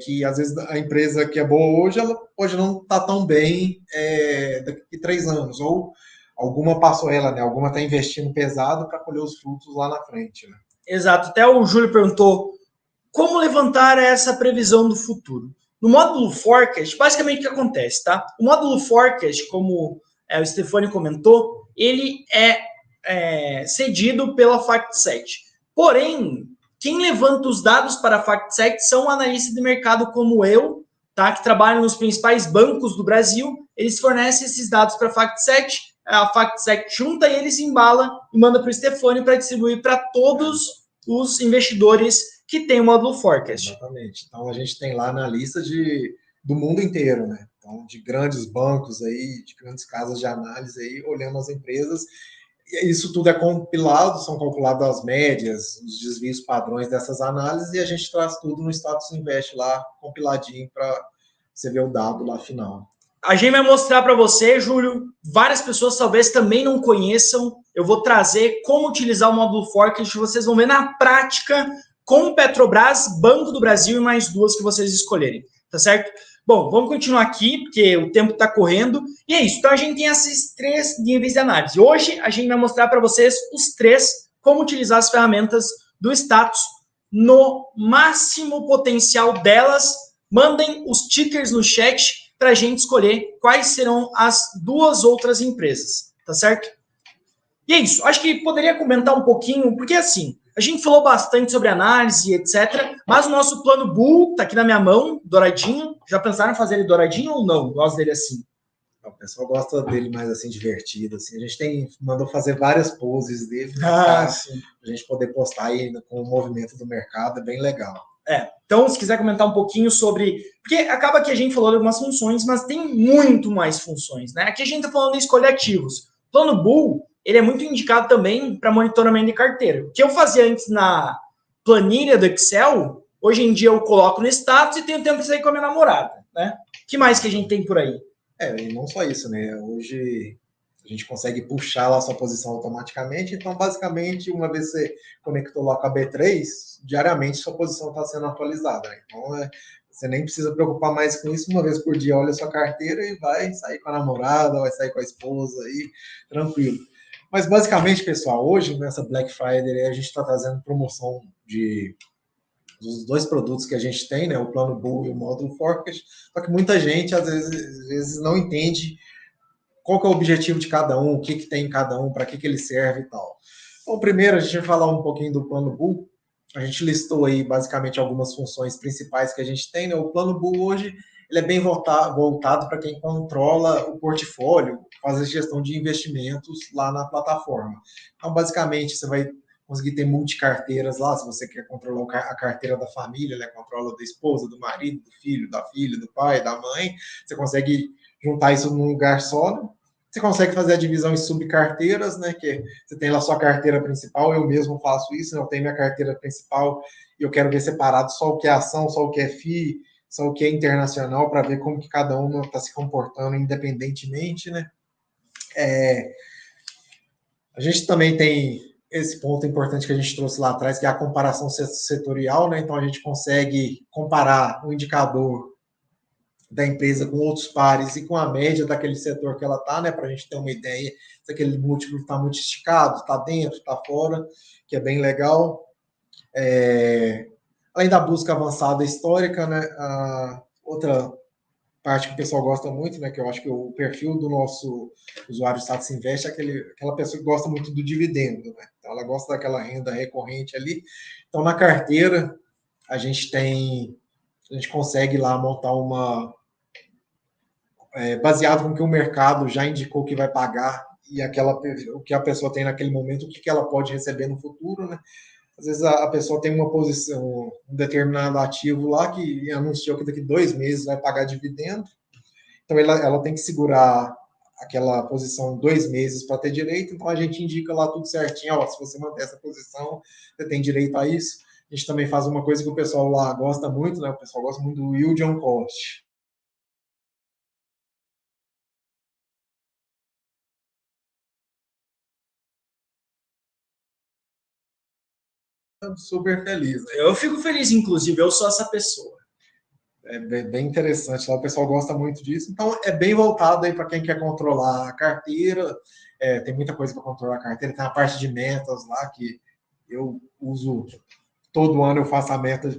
que às vezes a empresa que é boa hoje, ela pode não estar tão bem daqui a 3 anos, ou alguma passou ela, né? Alguma está investindo pesado para colher os frutos lá na frente, né? Exato. Até o Júlio perguntou como levantar essa previsão do futuro. No módulo Forecast, basicamente o que acontece, tá? O módulo Forecast, como o Stefani comentou, ele é cedido pela FactSet. Porém, quem levanta os dados para a FactSet são analistas de mercado como eu, tá? Que trabalham nos principais bancos do Brasil. Eles fornecem esses dados para a FactSet junta eles, embala e manda para o Stefani para distribuir para todos os investidores que tem o módulo Forecast. Exatamente. Então a gente tem lá na lista do mundo inteiro, né? Então, de grandes bancos aí, de grandes casas de análise aí, olhando as empresas. isso tudo é compilado, são calculadas as médias, os desvios padrões dessas análises, e a gente traz tudo no Status Invest lá, compiladinho, para você ver o dado lá final. A gente vai mostrar para você, Júlio, várias pessoas talvez também não conheçam. Eu vou trazer como utilizar o módulo Forecast, vocês vão ver na prática com Petrobras, Banco do Brasil e mais duas que vocês escolherem, tá certo? Bom, vamos continuar aqui, porque o tempo está correndo. E é isso, então a gente tem esses 3 níveis de análise. Hoje a gente vai mostrar para vocês os 3, como utilizar as ferramentas do status no máximo potencial delas. Mandem os tickers no chat para a gente escolher quais serão as 2 outras empresas, tá certo? E é isso, acho que poderia comentar um pouquinho, porque assim, a gente falou bastante sobre análise, etc. Mas o nosso plano Bull tá aqui na minha mão, douradinho. Já pensaram em fazer ele douradinho ou não? Gosto dele assim. O pessoal gosta dele mais assim, divertido. Assim. A gente mandou fazer várias poses dele para a gente poder postar aí com o movimento do mercado, é bem legal. Então, se quiser comentar um pouquinho sobre... Porque acaba que a gente falou de algumas funções, mas tem muito mais funções, né? Aqui a gente tá falando em escolher ativos. O plano Bull, ele é muito indicado também para monitoramento de carteira. O que eu fazia antes na planilha do Excel, hoje em dia eu coloco no status e tenho tempo de sair com a minha namorada, né? O que mais que a gente tem por aí? E não só isso, né? Hoje a gente consegue puxar lá a sua posição automaticamente, então basicamente, uma vez você conectou lá com a B3, diariamente sua posição está sendo atualizada. Né? Então você nem precisa preocupar mais com isso, uma vez por dia olha a sua carteira e vai sair com a namorada, vai sair com a esposa aí, tranquilo. Mas basicamente, pessoal, hoje nessa Black Friday a gente está trazendo promoção dos 2 produtos que a gente tem, né, o plano Bull e o módulo Forecast, só que muita gente às vezes não entende qual que é o objetivo de cada um, o que tem em cada um, para que ele serve e tal. Então, primeiro a gente vai falar um pouquinho do plano Bull. A gente listou aí basicamente algumas funções principais que a gente tem, né? O plano Bull hoje ele é bem voltado para quem controla o portfólio, faz a gestão de investimentos lá na plataforma. Então, basicamente, você vai conseguir ter multicarteiras lá, se você quer controlar a carteira da família, né? Controla da esposa, do marido, do filho, da filha, do pai, da mãe, você consegue juntar isso num lugar só, né? Você consegue fazer a divisão em subcarteiras, né? Que você tem lá a sua carteira principal, eu mesmo faço isso, né? Eu tenho minha carteira principal e eu quero ver separado só o que é ação, só o que é FII, só o que é internacional, para ver como que cada um está se comportando independentemente, né? A gente também tem esse ponto importante que a gente trouxe lá atrás, que é a comparação setorial, né? Então a gente consegue comparar o indicador da empresa com outros pares e com a média daquele setor que ela está, né, para a gente ter uma ideia se aquele múltiplo está muito esticado, está dentro, está fora, que é bem legal. Além da busca avançada histórica, né, a outra parte que o pessoal gosta muito, né, que eu acho que o perfil do nosso usuário Status Invest é aquela pessoa que gosta muito do dividendo, né? Então ela gosta daquela renda recorrente ali. Então na carteira a gente consegue lá montar baseado no que o mercado já indicou que vai pagar e o que a pessoa tem naquele momento, o que ela pode receber no futuro, né? Às vezes a pessoa tem uma posição, um determinado ativo lá que anunciou que daqui 2 meses vai pagar dividendo, então ela tem que segurar aquela posição 2 meses para ter direito, então a gente indica lá tudo certinho, ó, se você manter essa posição, você tem direito a isso. A gente também faz uma coisa que o pessoal lá gosta muito, né? O pessoal gosta muito do yield on cost. Super feliz. Né? Eu fico feliz, inclusive, eu sou essa pessoa. É bem interessante, lá o pessoal gosta muito disso. Então, é bem voltado aí para quem quer controlar a carteira. Tem muita coisa para controlar a carteira. Tem a parte de metas lá que eu uso todo ano, eu faço a meta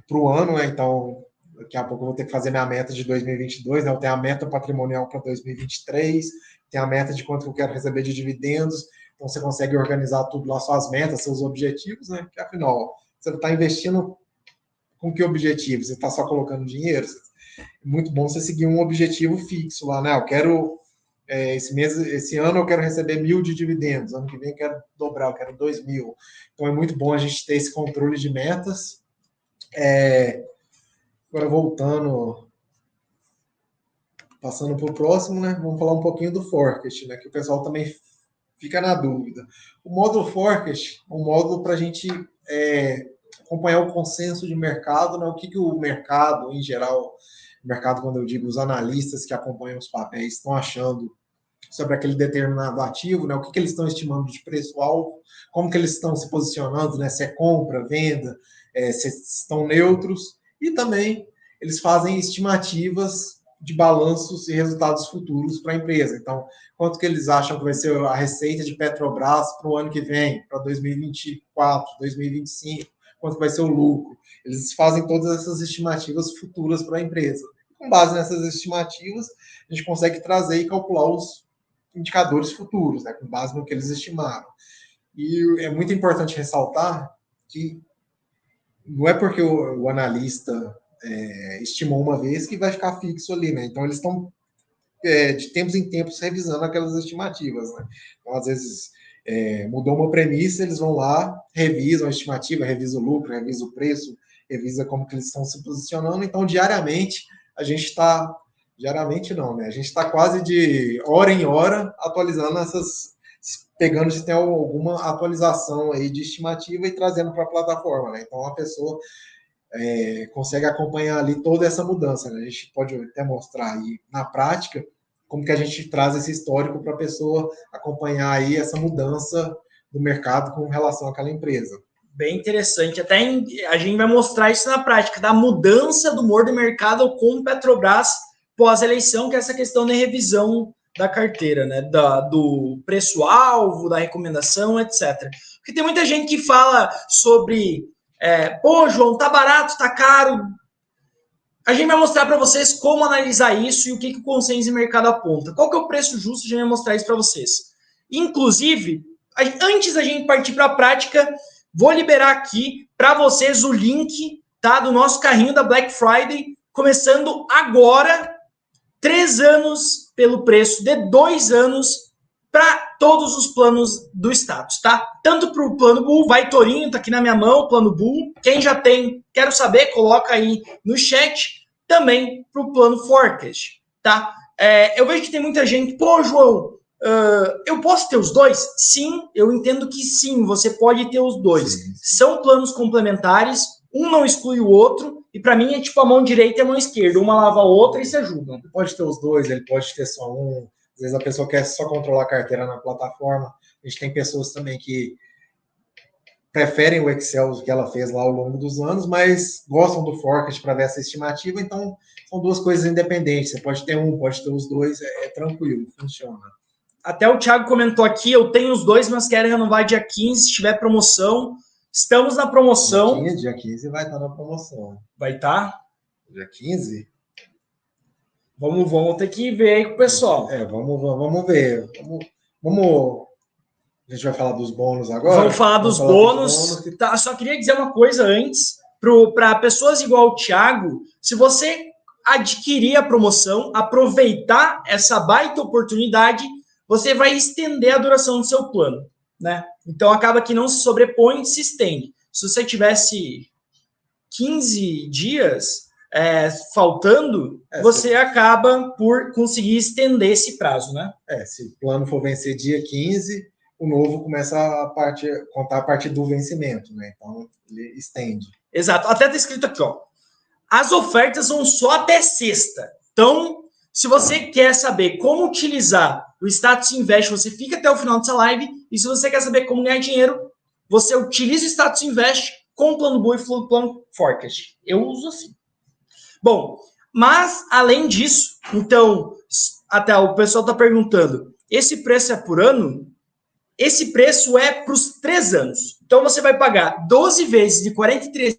para o ano, né? Então, daqui a pouco eu vou ter que fazer minha meta de 2022, né? Eu tenho a meta patrimonial para 2023, tenho a meta de quanto eu quero receber de dividendos. Então, você consegue organizar tudo lá, suas metas, seus objetivos, né? Porque, afinal, você está investindo com que objetivo? Você está só colocando dinheiro? É muito bom você seguir um objetivo fixo lá, né? Eu quero esse ano eu quero receber 1.000 de dividendos, ano que vem eu quero dobrar, eu quero 2.000. Então é muito bom a gente ter esse controle de metas. Agora voltando, passando para o próximo, né? Vamos falar um pouquinho do forecast, né? Que o pessoal também fica na dúvida. O módulo Forecast é um módulo para a gente acompanhar o consenso de mercado, né? O que o mercado, em geral, o mercado, quando eu digo os analistas que acompanham os papéis, estão achando sobre aquele determinado ativo, né? O que eles estão estimando de preço-alvo, como que eles estão se posicionando, né? Se é compra, venda, se estão neutros, e também eles fazem estimativas de balanços e resultados futuros para a empresa. Então, quanto que eles acham que vai ser a receita de Petrobras para o ano que vem, para 2024, 2025, quanto que vai ser o lucro. Eles fazem todas essas estimativas futuras para a empresa. Com base nessas estimativas, a gente consegue trazer e calcular os indicadores futuros, né, com base no que eles estimaram. E é muito importante ressaltar que não é porque o analista estimou uma vez que vai ficar fixo ali, né? Então, eles estão de tempos em tempos revisando aquelas estimativas, né? Então, às vezes, mudou uma premissa, eles vão lá, revisam a estimativa, revisam o lucro, revisam o preço, revisa como que eles estão se posicionando. Então, diariamente, a gente está... Diariamente não, né? A gente está quase de hora em hora atualizando pegando se tem alguma atualização aí de estimativa e trazendo para a plataforma, né? Então, a pessoa consegue acompanhar ali toda essa mudança, né? A gente pode até mostrar aí na prática como que a gente traz esse histórico para a pessoa acompanhar aí essa mudança do mercado com relação àquela empresa. Bem interessante. Até a gente vai mostrar isso na prática, da mudança do humor do mercado com Petrobras pós-eleição, que é essa questão da revisão da carteira, né? Do preço-alvo, da recomendação, etc. Porque tem muita gente que fala sobre pô, João, tá barato, tá caro. A gente vai mostrar para vocês como analisar isso e o que o consenso de mercado aponta. Qual que é o preço justo? A gente vai mostrar isso para vocês. Inclusive, antes da gente partir para a prática, vou liberar aqui para vocês o link, tá, do nosso carrinho da Black Friday, começando agora, 3 anos pelo preço de 2 anos para todos os planos do status, tá? Tanto para o plano Bull, vai Torinho, tá aqui na minha mão, o plano Bull. Quem já tem, quero saber, coloca aí no chat. Também para o plano Forecast, tá? Eu vejo que tem muita gente, pô, João, eu posso ter os dois? Sim, eu entendo que sim, você pode ter os dois. Sim. São planos complementares, um não exclui o outro, e para mim é tipo a mão direita e a mão esquerda, uma lava a outra e se ajudam. Ele pode ter os dois, ele pode ter só um. Às vezes a pessoa quer só controlar a carteira na plataforma. A gente tem pessoas também que preferem o Excel que ela fez lá ao longo dos anos, mas gostam do Forecast para ver essa estimativa, então são duas coisas independentes. Você pode ter um, pode ter os dois, tranquilo, funciona. Até o Thiago comentou aqui, eu tenho os dois, mas quero renovar dia 15, se tiver promoção. Estamos na promoção. Dia 15 vai estar na promoção. Vai estar? Dia 15? Vamos ter que ver aí com o pessoal. Vamos ver. Vamos... A gente vai falar dos bônus agora? Vamos falar dos bônus. Tá, só queria dizer uma coisa antes, para pessoas igual o Thiago, se você adquirir a promoção, aproveitar essa baita oportunidade, você vai estender a duração do seu plano, né? Então acaba que não se sobrepõe, se estende. Se você tivesse 15 dias faltando, você acaba por conseguir estender esse prazo, né? Se o plano for vencer dia 15, o novo começa a contar a partir do vencimento, né? Então, ele estende. Exato. Até está escrito aqui, ó. As ofertas vão só até sexta. Então, se você quer saber como utilizar o Status Invest, você fica até o final dessa live. E se você quer saber como ganhar dinheiro, você utiliza o Status Invest com o plano Bull e o plano Forecast. Eu uso assim. Bom, mas, além disso, então, até o pessoal está perguntando, esse preço é por ano? Esse preço é para os 3 anos. Então, você vai pagar 12 vezes de 43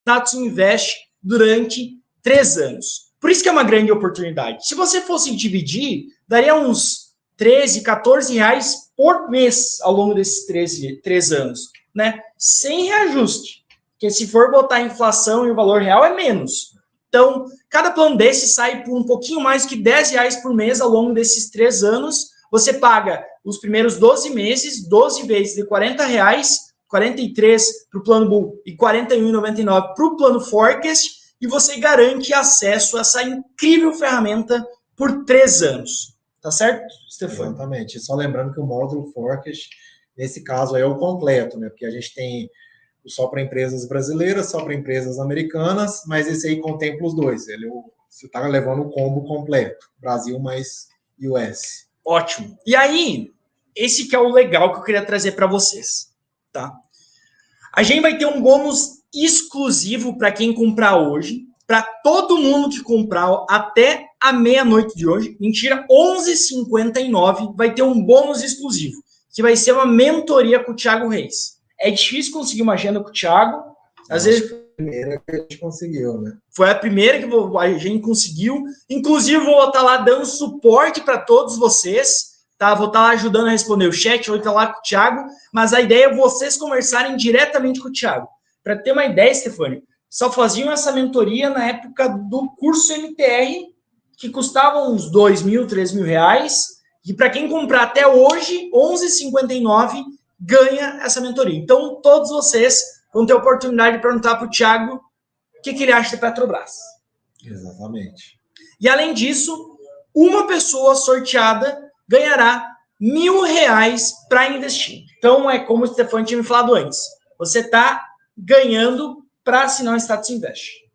Status Invest durante 3 anos. Por isso que é uma grande oportunidade. Se você fosse dividir, daria uns 13, 14 reais por mês ao longo desses 3 anos, né? Sem reajuste. Porque se for botar a inflação e o valor real, é menos. Então, cada plano desse sai por um pouquinho mais que 10 reais por mês ao longo desses 3 anos. Você paga os primeiros 12 meses, 12 vezes de 40 reais, 43 para o plano Bull e 41,99 para o plano Forecast, e você garante acesso a essa incrível ferramenta por 3 anos. Tá certo, Stefano? Exatamente. E só lembrando que o módulo Forecast, nesse caso, é o completo, né? Porque a gente tem o só para empresas brasileiras, só para empresas americanas, mas esse aí contempla os dois. Você está levando o combo completo, Brasil mais US. Ótimo. E aí, esse que é o legal que eu queria trazer para vocês, tá? A gente vai ter um bônus exclusivo para quem comprar hoje, para todo mundo que comprar até a meia-noite de hoje. Mentira, 11h59 vai ter um bônus exclusivo, que vai ser uma mentoria com o Thiago Reis. É difícil conseguir uma agenda com o Thiago. Às vezes foi a primeira que a gente conseguiu, né? Foi a primeira que a gente conseguiu. Inclusive, vou estar lá dando suporte para todos vocês. Tá? Vou estar lá ajudando a responder o chat, vou estar lá com o Thiago. Mas a ideia é vocês conversarem diretamente com o Thiago. Para ter uma ideia, Stefani, só faziam essa mentoria na época do curso MTR, que custava uns R$2.000, R$3.000. E para quem comprar até hoje, R$11,59, ganha essa mentoria. Então, todos vocês vão ter a oportunidade de perguntar para o Thiago o que ele acha da Petrobras. Exatamente. E, além disso, uma pessoa sorteada ganhará R$1.000 para investir. Então, é como o Stefano tinha me falado antes. Você está ganhando para assinar o Status Invest.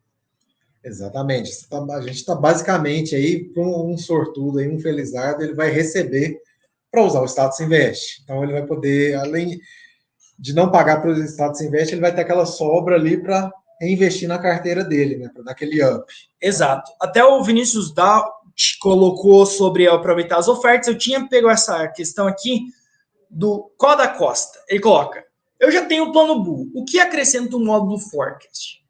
Exatamente. A gente está basicamente aí com um sortudo, aí, um felizardo, ele vai receber para usar o Status Invest. Então, ele vai poder, além de não pagar para o Status Invest, ele vai ter aquela sobra ali para reinvestir na carteira dele, né? Para dar aquele up. Exato. Até o Vinícius Dá colocou sobre aproveitar as ofertas. Eu tinha pego essa questão aqui do Coda Costa. Ele coloca: eu já tenho o plano Bull. O que acrescenta o módulo Forecast?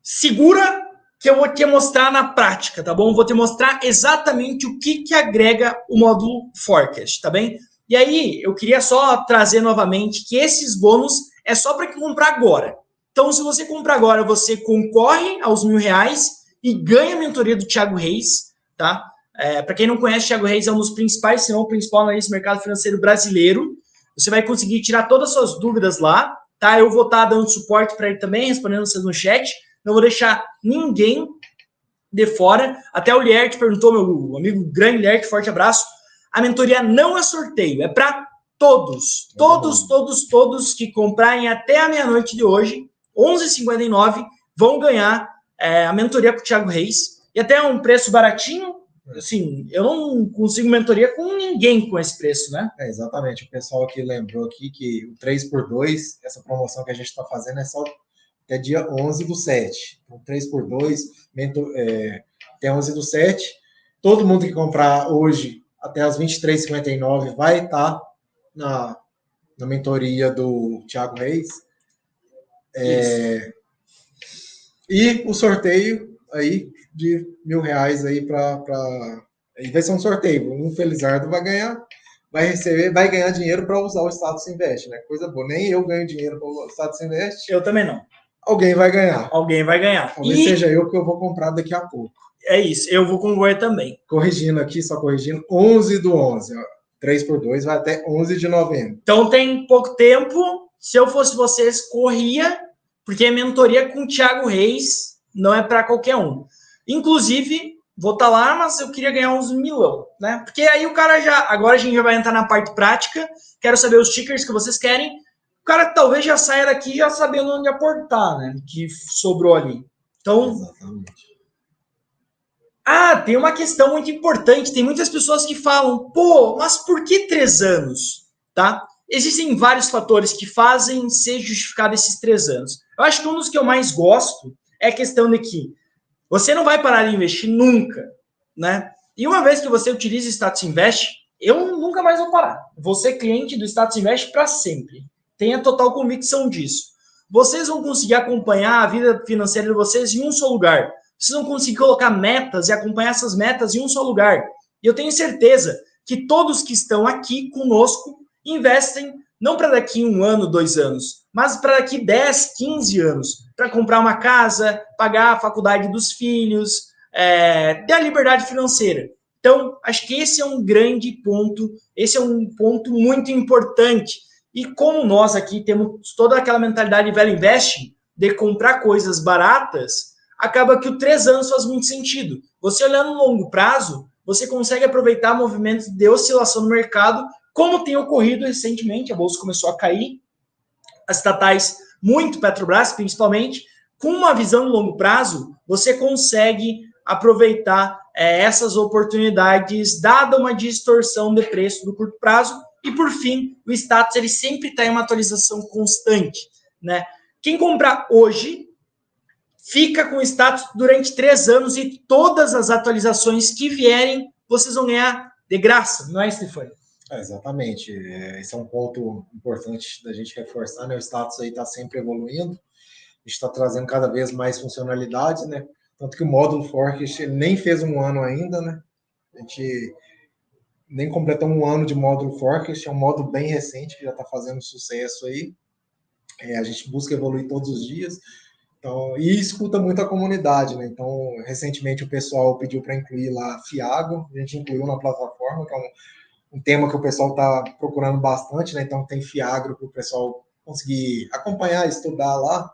Segura que eu vou te mostrar na prática, tá bom? Vou te mostrar exatamente o que agrega o módulo Forecast, tá bem? E aí, eu queria só trazer novamente que esses bônus é só para quem comprar agora. Então, se você comprar agora, você concorre aos R$1.000 e ganha a mentoria do Thiago Reis, tá? Para quem não conhece, o Thiago Reis é um dos principais, se não o principal analista do mercado financeiro brasileiro. Você vai conseguir tirar todas as suas dúvidas lá, tá? Eu vou estar dando suporte para ele também, respondendo vocês no chat. Não vou deixar ninguém de fora. Até o Liert perguntou, meu amigo grande Liert, forte abraço. A mentoria não é sorteio, é para todos. Todos que comprarem até a meia-noite de hoje, 11h59, vão ganhar a mentoria com o Thiago Reis. E até um preço baratinho. Assim, eu não consigo mentoria com ninguém com esse preço, né? Exatamente. O pessoal aqui lembrou aqui que o 3x2, essa promoção que a gente está fazendo é só até dia 11/7. Então, 3x2, até 11/7. Todo mundo que comprar hoje, até as 23h59, vai estar na mentoria do Thiago Reis. E o sorteio aí de R$1.000 aí para... Vai ser um sorteio. Um felizardo vai ganhar, vai ganhar dinheiro para usar o Status Invest, né? Coisa boa. Nem eu ganho dinheiro para o Status Invest. Eu também não. Alguém vai ganhar. Alguém vai ganhar. Talvez seja eu, que eu vou comprar daqui a pouco. É isso, eu vou concorrer também. Corrigindo aqui, só corrigindo, 11/11. 3x2 vai até 11 de novembro. Então tem pouco tempo. Se eu fosse vocês, corria, porque a mentoria com o Thiago Reis não é para qualquer um. Inclusive, vou estar lá, mas eu queria ganhar uns milão, né? Porque aí o cara já... Agora a gente já vai entrar na parte prática. Quero saber os stickers que vocês querem. O cara talvez já saia daqui já sabendo onde aportar, né? Que sobrou ali. Então... Exatamente. Tem uma questão muito importante. Tem muitas pessoas que falam, mas por que 3 anos? Tá? Existem vários fatores que fazem ser justificado esses 3 anos. Eu acho que um dos que eu mais gosto é a questão de que você não vai parar de investir nunca, né? E uma vez que você utiliza o Status Invest, eu nunca mais vou parar. Vou ser cliente do Status Invest para sempre. Tenha total convicção disso. Vocês vão conseguir acompanhar a vida financeira de vocês em um só lugar. Vocês vão conseguir colocar metas e acompanhar essas metas em um só lugar. E eu tenho certeza que todos que estão aqui conosco investem não para daqui 1 ano, 2 anos, mas para daqui 10, 15 anos, para comprar uma casa, pagar a faculdade dos filhos, ter a liberdade financeira. Então, acho que esse é um grande ponto, esse é um ponto muito importante. E como nós aqui temos toda aquela mentalidade de velho investe, de comprar coisas baratas, acaba que o 3 anos faz muito sentido. Você olhando no longo prazo, você consegue aproveitar movimentos de oscilação no mercado, como tem ocorrido recentemente, a bolsa começou a cair, as estatais, muito Petrobras principalmente, com uma visão de longo prazo, você consegue aproveitar essas oportunidades, dada uma distorção de preço do curto prazo, e por fim, o status ele sempre está em uma atualização constante, né? Quem comprar hoje fica com o status durante 3 anos e todas as atualizações que vierem, vocês vão ganhar de graça, não é, Stefano? Exatamente. Esse é um ponto importante da gente reforçar, né? O status aí está sempre evoluindo, a gente está trazendo cada vez mais funcionalidades, né? Tanto que o módulo Forecast nem fez um ano ainda, né? A gente nem completou um ano de módulo Forecast, é um módulo bem recente que já está fazendo sucesso aí. A gente busca evoluir todos os dias. Então, e escuta muito a comunidade, né? Então, recentemente o pessoal pediu para incluir lá Fiago, a gente incluiu na plataforma, que é um tema que o pessoal está procurando bastante, né? Então tem Fiagro para o pessoal conseguir acompanhar, estudar lá.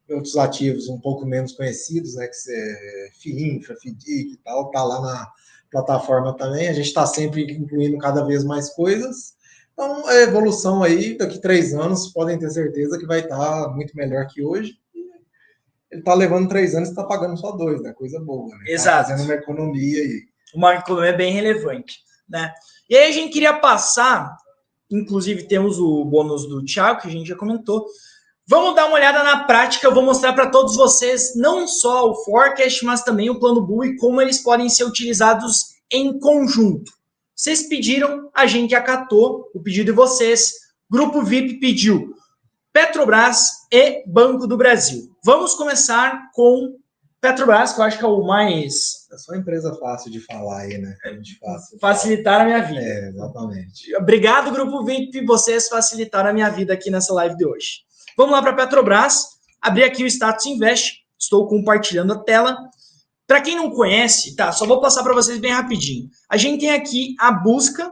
Outros ativos um pouco menos conhecidos, né? Que é FIINFRA, FIDIC e tal, tá lá na plataforma também. A gente está sempre incluindo cada vez mais coisas. Então, a evolução aí, daqui 3 anos, podem ter certeza que vai estar muito melhor que hoje. Ele está levando 3 anos e está pagando só 2, né? Coisa boa, né? Exato. Tá fazendo uma economia aí. Uma economia bem relevante, né? E aí a gente queria passar, inclusive temos o bônus do Thiago, que a gente já comentou. Vamos dar uma olhada na prática, eu vou mostrar para todos vocês não só o forecast, mas também o plano Bull e como eles podem ser utilizados em conjunto. Vocês pediram, a gente acatou o pedido de vocês. Grupo VIP pediu Petrobras e Banco do Brasil. Vamos começar com Petrobras, que eu acho que é o mais... É só uma empresa fácil de falar aí, né? Facilitar a minha vida. Exatamente. Obrigado, Grupo VIP, vocês facilitaram a minha vida aqui nessa live de hoje. Vamos lá para a Petrobras. Abri aqui o Status Invest. Estou compartilhando a tela. Para quem não conhece, tá? Só vou passar para vocês bem rapidinho. A gente tem aqui a busca,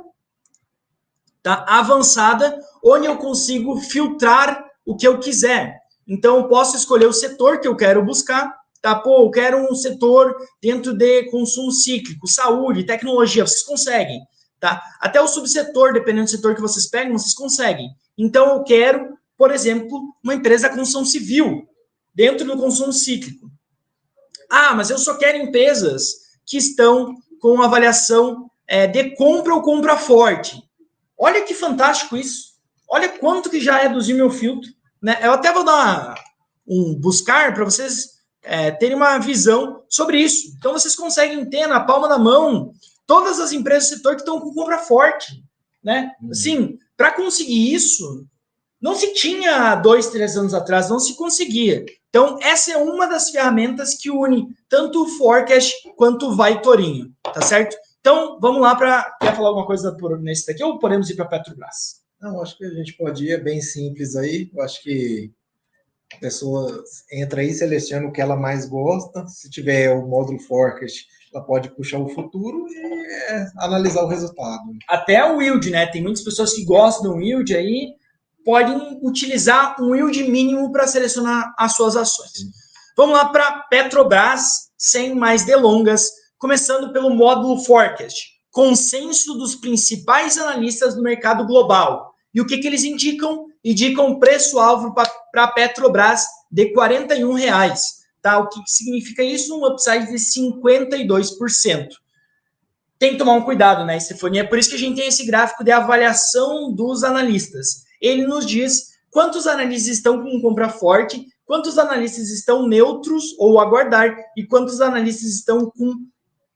tá? Avançada, onde eu consigo filtrar o que eu quiser. Então, eu posso escolher o setor que eu quero buscar. Tá? Pô, eu quero um setor dentro de consumo cíclico, saúde, tecnologia. Vocês conseguem. Tá? Até o subsetor, dependendo do setor que vocês pegam, vocês conseguem. Então, eu quero, por exemplo, uma empresa da construção civil, dentro do consumo cíclico. Ah, mas eu só quero empresas que estão com avaliação de compra ou compra forte. Olha que fantástico isso. Olha quanto que já reduziu meu filtro. Né? Eu até vou dar um buscar para vocês terem uma visão sobre isso. Então, vocês conseguem ter na palma da mão todas as empresas do setor que estão com compra forte. Né? Assim, para conseguir isso, não se tinha 2, 3 anos atrás, não se conseguia. Então, essa é uma das ferramentas que une tanto o Forecast quanto o Vai Torinho, tá certo? Então, vamos lá para... Quer falar alguma coisa nesse daqui ou podemos ir para a Petrobras? Não, acho que a gente pode ir, é bem simples aí. Eu acho que a pessoa entra aí, seleciona o que ela mais gosta. Se tiver o módulo Forecast, ela pode puxar o futuro e analisar o resultado. Até o yield, né? Tem muitas pessoas que gostam do yield aí, podem utilizar um yield mínimo para selecionar as suas ações. Vamos lá para Petrobras, sem mais delongas, começando pelo módulo Forecast. Consenso dos principais analistas do mercado global. E o que eles indicam? Indicam preço-alvo para a Petrobras de R$ 41. Tá? O que significa isso? Um upside de 52%. Tem que tomar um cuidado, né, Stefania? É por isso que a gente tem esse gráfico de avaliação dos analistas. Ele nos diz quantos analistas estão com compra forte, quantos analistas estão neutros ou aguardar e quantos analistas estão com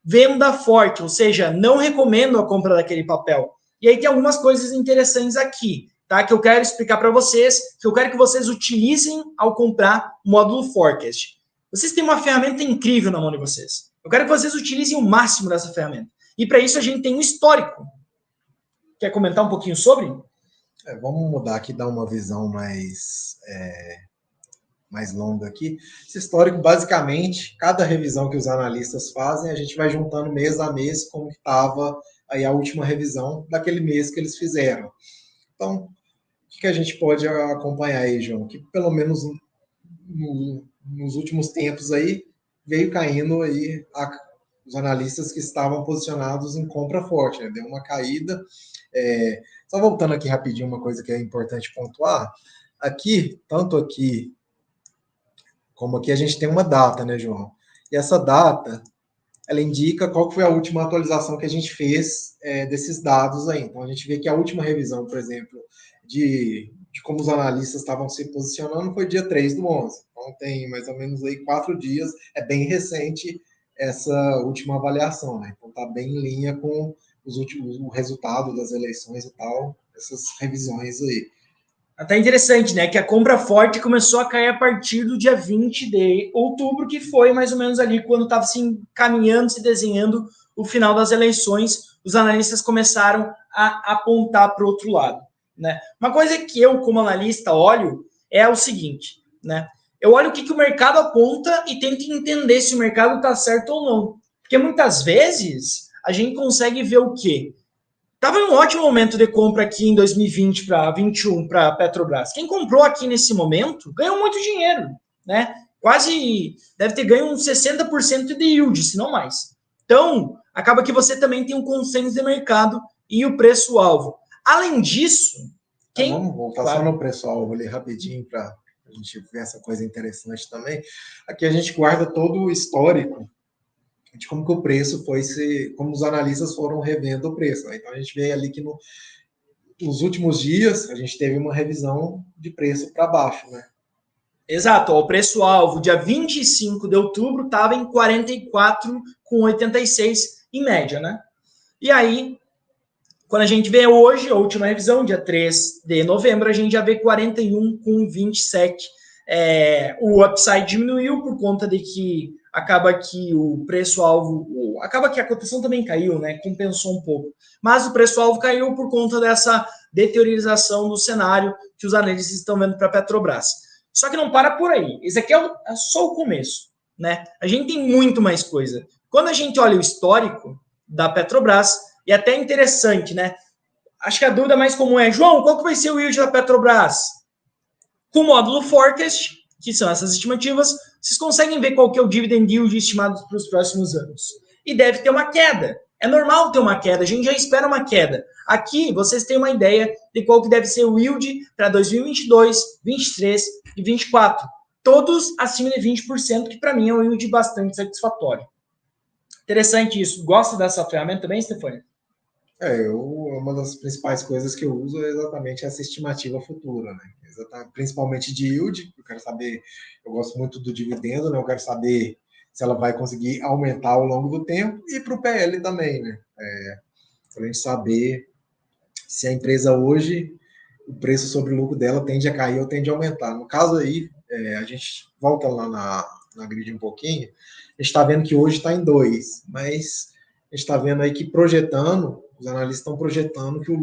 venda forte, ou seja, não recomendo a compra daquele papel. E aí tem algumas coisas interessantes aqui, tá? Que eu quero explicar para vocês, que eu quero que vocês utilizem ao comprar o módulo Forecast. Vocês têm uma ferramenta incrível na mão de vocês. Eu quero que vocês utilizem o máximo dessa ferramenta. E para isso a gente tem um histórico. Quer comentar um pouquinho sobre? Vamos mudar aqui, dar uma visão mais longa aqui. Esse histórico, basicamente, cada revisão que os analistas fazem, a gente vai juntando mês a mês como que estava aí a última revisão daquele mês que eles fizeram. Então, o que a gente pode acompanhar aí, João? Que pelo menos nos últimos tempos aí veio caindo aí os analistas que estavam posicionados em compra forte, né? Deu uma caída. Só voltando aqui rapidinho, uma coisa que é importante pontuar. Aqui, tanto aqui como aqui, a gente tem uma data, né, João? E essa data, ela indica qual foi a última atualização que a gente fez desses dados aí. Então, a gente vê que a última revisão, por exemplo, de como os analistas estavam se posicionando foi dia 3/11. Então, tem mais ou menos aí 4 dias, é bem recente essa última avaliação, né? Então, está bem em linha com o resultado das eleições e tal, essas revisões aí. Até interessante, né? Que a compra forte começou a cair a partir do dia 20 de outubro, que foi mais ou menos ali quando estava se encaminhando, se desenhando o final das eleições. Os analistas começaram a apontar para o outro lado, né? Uma coisa que eu, como analista, olho é o seguinte, né? Eu olho o que o mercado aponta e tento entender se o mercado está certo ou não. Porque muitas vezes a gente consegue ver o quê? Estava em um ótimo momento de compra aqui em 2020 para 2021 para a Petrobras. Quem comprou aqui nesse momento ganhou muito dinheiro, né? Quase deve ter ganho uns 60% de yield, se não mais. Então, acaba que você também tem um consenso de mercado e o preço-alvo. Além disso, vamos voltar só no preço-alvo ali rapidinho para a gente ver essa coisa interessante também. Aqui a gente guarda todo o histórico de como que o preço como os analistas foram revendo o preço, né? Então a gente vê ali que nos últimos dias a gente teve uma revisão de preço para baixo, né? Exato, o preço-alvo dia 25 de outubro estava em 44,86 em média, né? E aí, quando a gente vê hoje, a última revisão, dia 3 de novembro, a gente já vê 41,27. O upside diminuiu por conta de que acaba que o preço-alvo, acaba que a cotação também caiu, né? Compensou um pouco. Mas o preço-alvo caiu por conta dessa deteriorização do cenário que os analistas estão vendo para a Petrobras. Só que não para por aí. Esse aqui é só o começo, né? A gente tem muito mais coisa. Quando a gente olha o histórico da Petrobras, e até interessante, né? Acho que a dúvida mais comum é, João, qual que vai ser o yield da Petrobras? Com o módulo forecast, que são essas estimativas, vocês conseguem ver qual que é o dividend yield estimado para os próximos anos. E deve ter uma queda. É normal ter uma queda, a gente já espera uma queda. Aqui, vocês têm uma ideia de qual que deve ser o yield para 2022, 2023 e 2024. Todos acima de 20%, que para mim é um yield bastante satisfatório. Interessante isso. Gosta dessa ferramenta também, Stefania? Uma das principais coisas que eu uso é exatamente essa estimativa futura, né? Principalmente de yield, eu quero saber, eu gosto muito do dividendo, né? Eu quero saber se ela vai conseguir aumentar ao longo do tempo, e para o PL também, né? Para a gente saber se a empresa hoje, o preço sobre o lucro dela tende a cair ou tende a aumentar. No caso aí, a gente volta lá na grid um pouquinho, a gente está vendo que hoje está em 2, mas a gente está vendo aí que os analistas estão projetando que o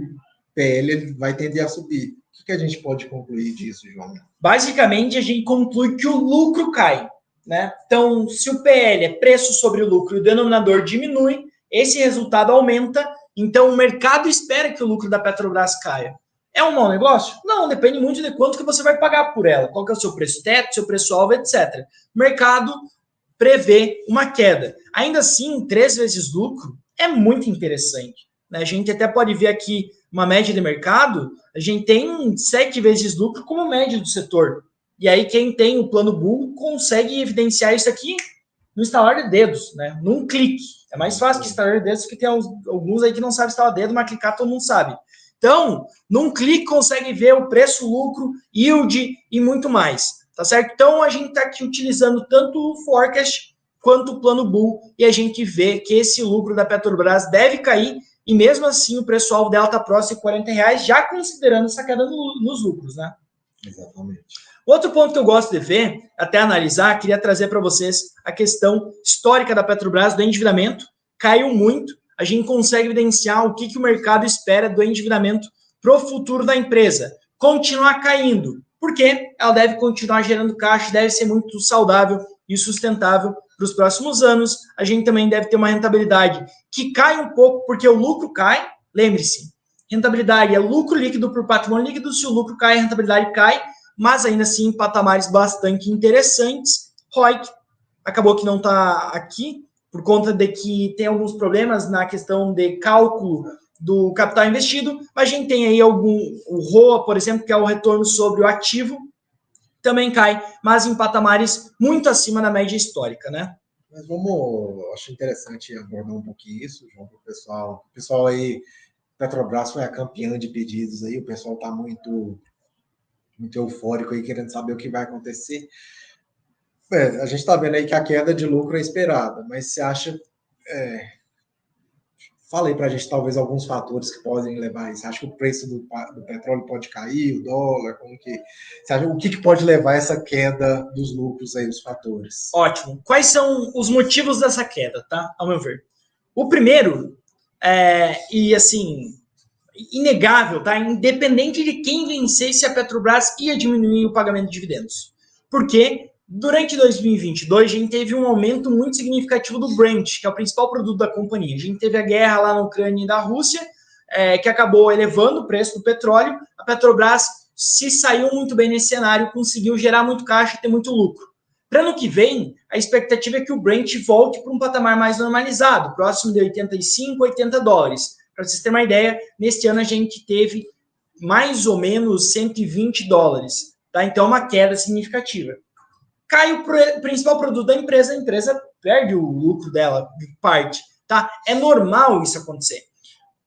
PL vai tender a subir. O que a gente pode concluir disso, João? Basicamente, a gente conclui que o lucro cai, né? Então, se o PL é preço sobre o lucro e o denominador diminui, esse resultado aumenta, então o mercado espera que o lucro da Petrobras caia. É um mau negócio? Não, depende muito de quanto que você vai pagar por ela, qual que é o seu preço teto, seu preço-alvo, etc. O mercado prevê uma queda. Ainda assim, 3 vezes lucro é muito interessante, né? A gente até pode ver aqui uma média de mercado, a gente tem 7 vezes lucro como média do setor. E aí quem tem o plano Bull consegue evidenciar isso aqui no estalar de dedos, né? Num clique. É mais fácil que estalar de dedos, porque tem alguns aí que não sabem estalar de dedo, mas clicar todo mundo sabe. Então, num clique consegue ver o preço, lucro, yield e muito mais. Tá certo? Então, a gente está aqui utilizando tanto o forecast quanto o plano Bull e a gente vê que esse lucro da Petrobras deve cair e mesmo assim o preço-alvo dela está próximo de R$40, já considerando essa queda nos lucros, né? Exatamente. Outro ponto que eu gosto de ver, até analisar, queria trazer para vocês a questão histórica da Petrobras, do endividamento. Caiu muito, a gente consegue evidenciar o que o mercado espera do endividamento para o futuro da empresa. Continuar caindo, porque ela deve continuar gerando caixa, deve ser muito saudável e sustentável para os próximos anos. A gente também deve ter uma rentabilidade que cai um pouco, porque o lucro cai. Lembre-se, rentabilidade é lucro líquido por patrimônio líquido. Se o lucro cai, a rentabilidade cai, mas ainda assim em patamares bastante interessantes. ROIC acabou que não está aqui, por conta de que tem alguns problemas na questão de cálculo do capital investido, mas a gente tem aí o ROA, por exemplo, que é o retorno sobre o ativo, também cai, mas em patamares muito acima da média histórica, né? Mas acho interessante abordar um pouquinho isso, João, para o pessoal. O pessoal aí, Petrobras foi a campeã de pedidos aí, o pessoal está muito eufórico aí, querendo saber o que vai acontecer. A gente está vendo aí que a queda de lucro é esperada, mas você acha... Fala aí para a gente, talvez, alguns fatores que podem levar a isso. Você acha que o preço do petróleo pode cair, o dólar? Você acha, o que pode levar a essa queda dos lucros aí, os fatores? Ótimo. Quais são os motivos dessa queda, tá? Ao meu ver. O primeiro, e assim, inegável, tá? Independente de quem vencesse, a Petrobras ia diminuir o pagamento de dividendos. Porque durante 2022, a gente teve um aumento muito significativo do Brent, que é o principal produto da companhia. A gente teve a guerra lá na Ucrânia e da Rússia, que acabou elevando o preço do petróleo. A Petrobras se saiu muito bem nesse cenário, conseguiu gerar muito caixa e ter muito lucro. Para ano que vem, a expectativa é que o Brent volte para um patamar mais normalizado, próximo de 85, 80 dólares. Para vocês terem uma ideia, neste ano a gente teve mais ou menos 120 dólares. Tá? Então, uma queda significativa. Cai o principal produto da empresa, a empresa perde o lucro dela, parte. Tá? É normal isso acontecer.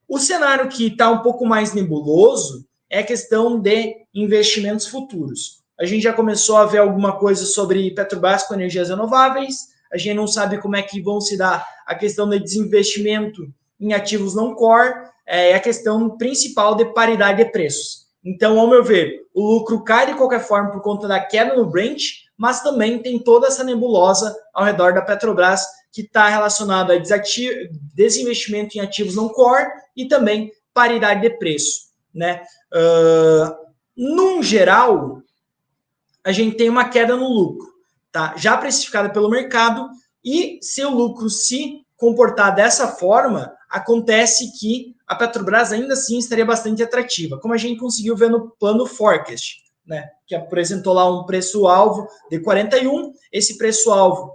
O cenário que está um pouco mais nebuloso é a questão de investimentos futuros. A gente já começou a ver alguma coisa sobre Petrobras com energias renováveis, a gente não sabe como é que vão se dar a questão de desinvestimento em ativos não core, é a questão principal de paridade de preços. Então, ao meu ver, o lucro cai de qualquer forma por conta da queda no Brent, mas também tem toda essa nebulosa ao redor da Petrobras que está relacionado a desinvestimento em ativos não core e também paridade de preço, né? Num geral, a gente tem uma queda no lucro, tá? Já precificada pelo mercado, e se o lucro se comportar dessa forma, acontece que a Petrobras ainda assim estaria bastante atrativa, como a gente conseguiu ver no plano forecast, né? Que apresentou lá um preço-alvo de 41, esse preço-alvo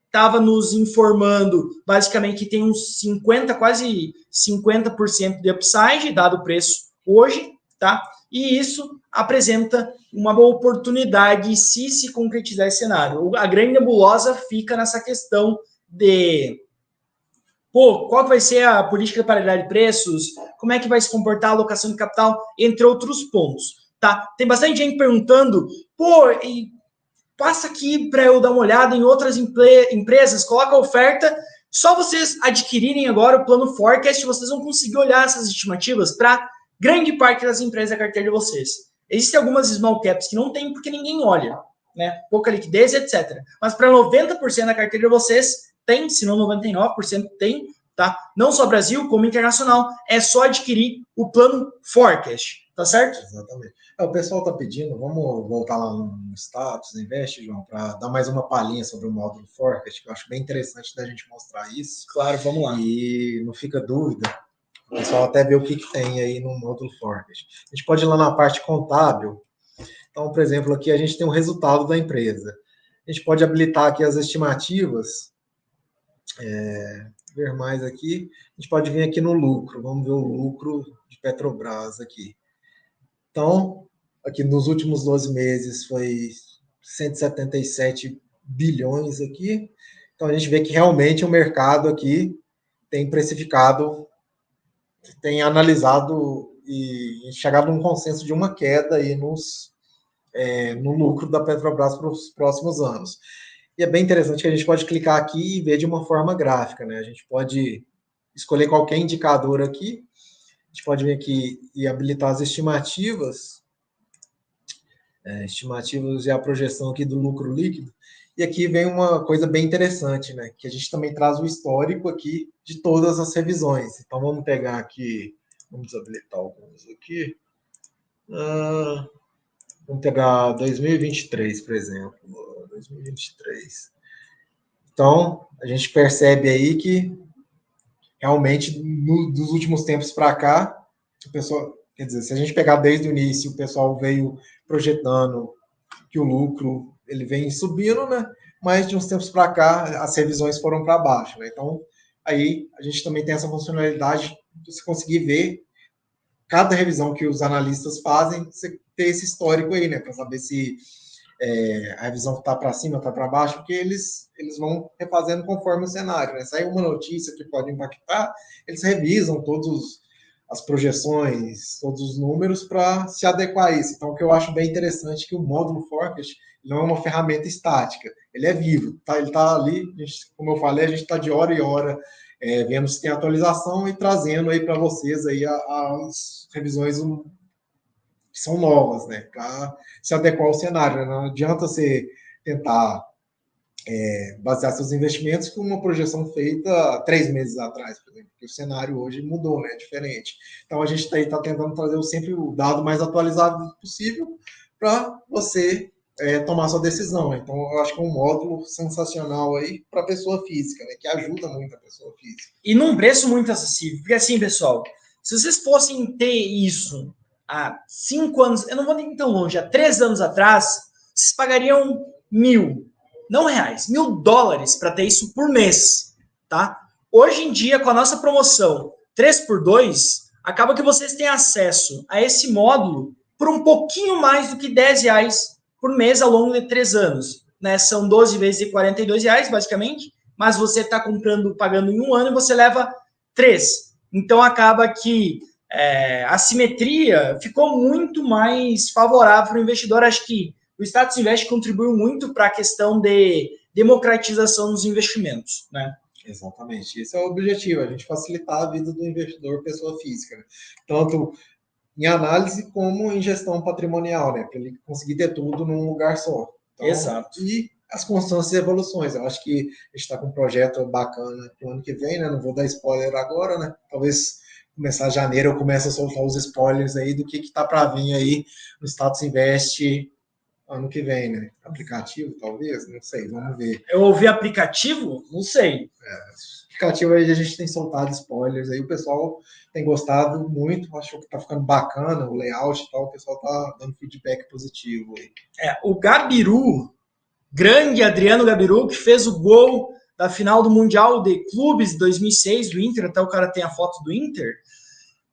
estava nos informando basicamente que tem uns 50, quase 50% de upside, dado o preço hoje, tá? E isso apresenta uma boa oportunidade se concretizar esse cenário. A grande nebulosa fica nessa questão de qual vai ser a política de paridade de preços, como é que vai se comportar a alocação de capital, entre outros pontos, tá? Tem bastante gente perguntando, passa aqui para eu dar uma olhada em outras empresas, coloca a oferta, só vocês adquirirem agora o plano forecast, vocês vão conseguir olhar essas estimativas para grande parte das empresas da carteira de vocês. Existem algumas small caps que não tem porque ninguém olha, né? Pouca liquidez, etc. Mas para 90% da carteira de vocês tem, se não 99% tem, tá? Não só Brasil, como internacional. É só adquirir o plano forecast, tá certo? Exatamente. O pessoal está pedindo, vamos voltar lá no status, investe, João, para dar mais uma palhinha sobre o módulo forecast, que eu acho bem interessante da gente mostrar isso. Claro, vamos lá. E não fica dúvida, o pessoal até vê o que tem aí no módulo forecast. A gente pode ir lá na parte contábil. Então, por exemplo, aqui a gente tem um resultado da empresa. A gente pode habilitar aqui as estimativas, ver mais aqui. A gente pode vir aqui no lucro, vamos ver o lucro de Petrobras aqui. Então, aqui nos últimos 12 meses foi 177 bilhões aqui. Então, a gente vê que realmente o mercado aqui tem precificado, tem analisado e chegado a um consenso de uma queda aí no lucro da Petrobras para os próximos anos. E é bem interessante que a gente pode clicar aqui e ver de uma forma gráfica, né? A gente pode escolher qualquer indicador aqui, a gente pode vir aqui e habilitar as estimativas, estimativas e a projeção aqui do lucro líquido. E aqui vem uma coisa bem interessante, né? Que a gente também traz o histórico aqui de todas as revisões. Então vamos pegar aqui, vamos habilitar alguns aqui. Vamos pegar 2023, por exemplo. 2023. Então, a gente percebe aí que realmente dos últimos tempos para cá, o pessoal, quer dizer, se a gente pegar desde o início, o pessoal veio projetando que o lucro ele vem subindo, né? mas de uns tempos para cá as revisões foram para baixo, né? Então, aí a gente também tem essa funcionalidade de você conseguir ver cada revisão que os analistas fazem, você ter esse histórico aí, né? Para saber se a revisão está para cima, está para baixo, porque eles vão refazendo conforme o cenário, né? Sai uma notícia que pode impactar, eles revisam todas as projeções, todos os números para se adequar a isso. Então, o que eu acho bem interessante é que o módulo Forecast não é uma ferramenta estática, ele é vivo, tá? Ele está ali, como eu falei, a gente está de hora em hora vendo se tem atualização e trazendo aí para vocês aí as revisões que são novas, né? Para se adequar ao cenário, né? Não adianta você tentar basear seus investimentos com uma projeção feita 3 meses atrás, por exemplo, porque o cenário hoje mudou, né? É diferente. Então a gente está tentando trazer sempre o dado mais atualizado possível para você tomar sua decisão. Então eu acho que é um módulo sensacional aí para a pessoa física, né? Que ajuda muito a pessoa física. E num preço muito acessível, porque assim, pessoal, se vocês fossem ter isso há 5 anos, eu não vou nem tão longe, há 3 anos atrás, vocês pagariam não reais, $1.000 para ter isso por mês, tá? Hoje em dia, com a nossa promoção 3x2, acaba que vocês têm acesso a esse módulo por um pouquinho mais do que R$10 por mês ao longo de 3 anos, né? São 12 vezes de R$42, basicamente, mas você está pagando em um ano e você leva 3. Então, acaba que a simetria ficou muito mais favorável para o investidor. Acho que o Status Invest contribuiu muito para a questão de democratização dos investimentos, né? Exatamente. Esse é o objetivo, a gente facilitar a vida do investidor pessoa física, né? Tanto em análise como em gestão patrimonial, né? Para ele conseguir ter tudo num lugar só. Então, exato. E as constantes evoluções. Eu acho que a gente está com um projeto bacana para o ano que vem, né? Não vou dar spoiler agora, né? Talvez começar janeiro eu comece a soltar os spoilers aí do que está para vir aí no Status Invest ano que vem, né? Aplicativo, talvez? Não sei, vamos ver. Eu ouvi aplicativo? Não sei. Aplicativo aí a gente tem soltado spoilers aí, o pessoal tem gostado muito, achou que tá ficando bacana o layout e tal, o pessoal tá dando feedback positivo aí. O Gabiru, grande Adriano Gabiru, que fez o gol da final do Mundial de Clubes de 2006 do Inter, até o cara tem a foto do Inter,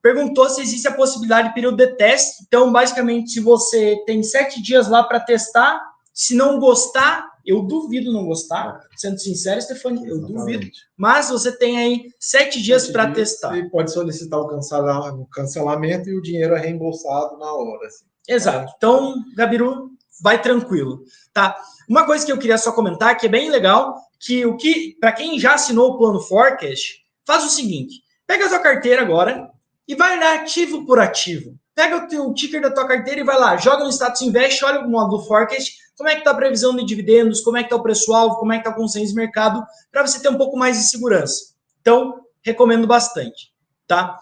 perguntou se existe a possibilidade de período de teste. Então, basicamente, se você tem 7 dias lá para testar, se não gostar, eu duvido não gostar, sendo sincero, Stefani, eu duvido. Mas você tem aí 7 dias para testar. E pode solicitar o cancelamento e o dinheiro é reembolsado na hora. Assim. Exato. Então, Gabiru, vai tranquilo, tá? Uma coisa que eu queria só comentar, que é bem legal, que para quem já assinou o plano Forecast, faz o seguinte, pega a sua carteira agora e vai lá ativo por ativo. Pega o ticker da tua carteira e vai lá, joga no Status Invest, olha o módulo Forecast, como é que está a previsão de dividendos, como é que está o preço-alvo, como é que está o consenso de mercado, para você ter um pouco mais de segurança. Então, recomendo bastante, tá?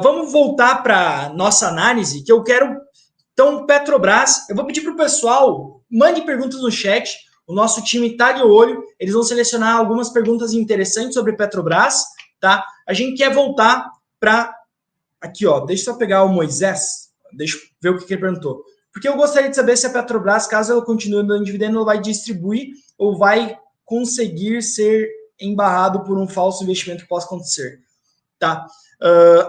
Vamos voltar para nossa análise, que eu quero... Então, Petrobras, eu vou pedir para o pessoal, mande perguntas no chat, o nosso time está de olho, eles vão selecionar algumas perguntas interessantes sobre Petrobras, tá? A gente quer voltar para... Aqui, ó, deixa eu só pegar o Moisés, deixa eu ver o que ele perguntou. Porque eu gostaria de saber se a Petrobras, caso ela continue dando dividendo, ela vai distribuir ou vai conseguir ser embarrado por um falso investimento que possa acontecer. Tá?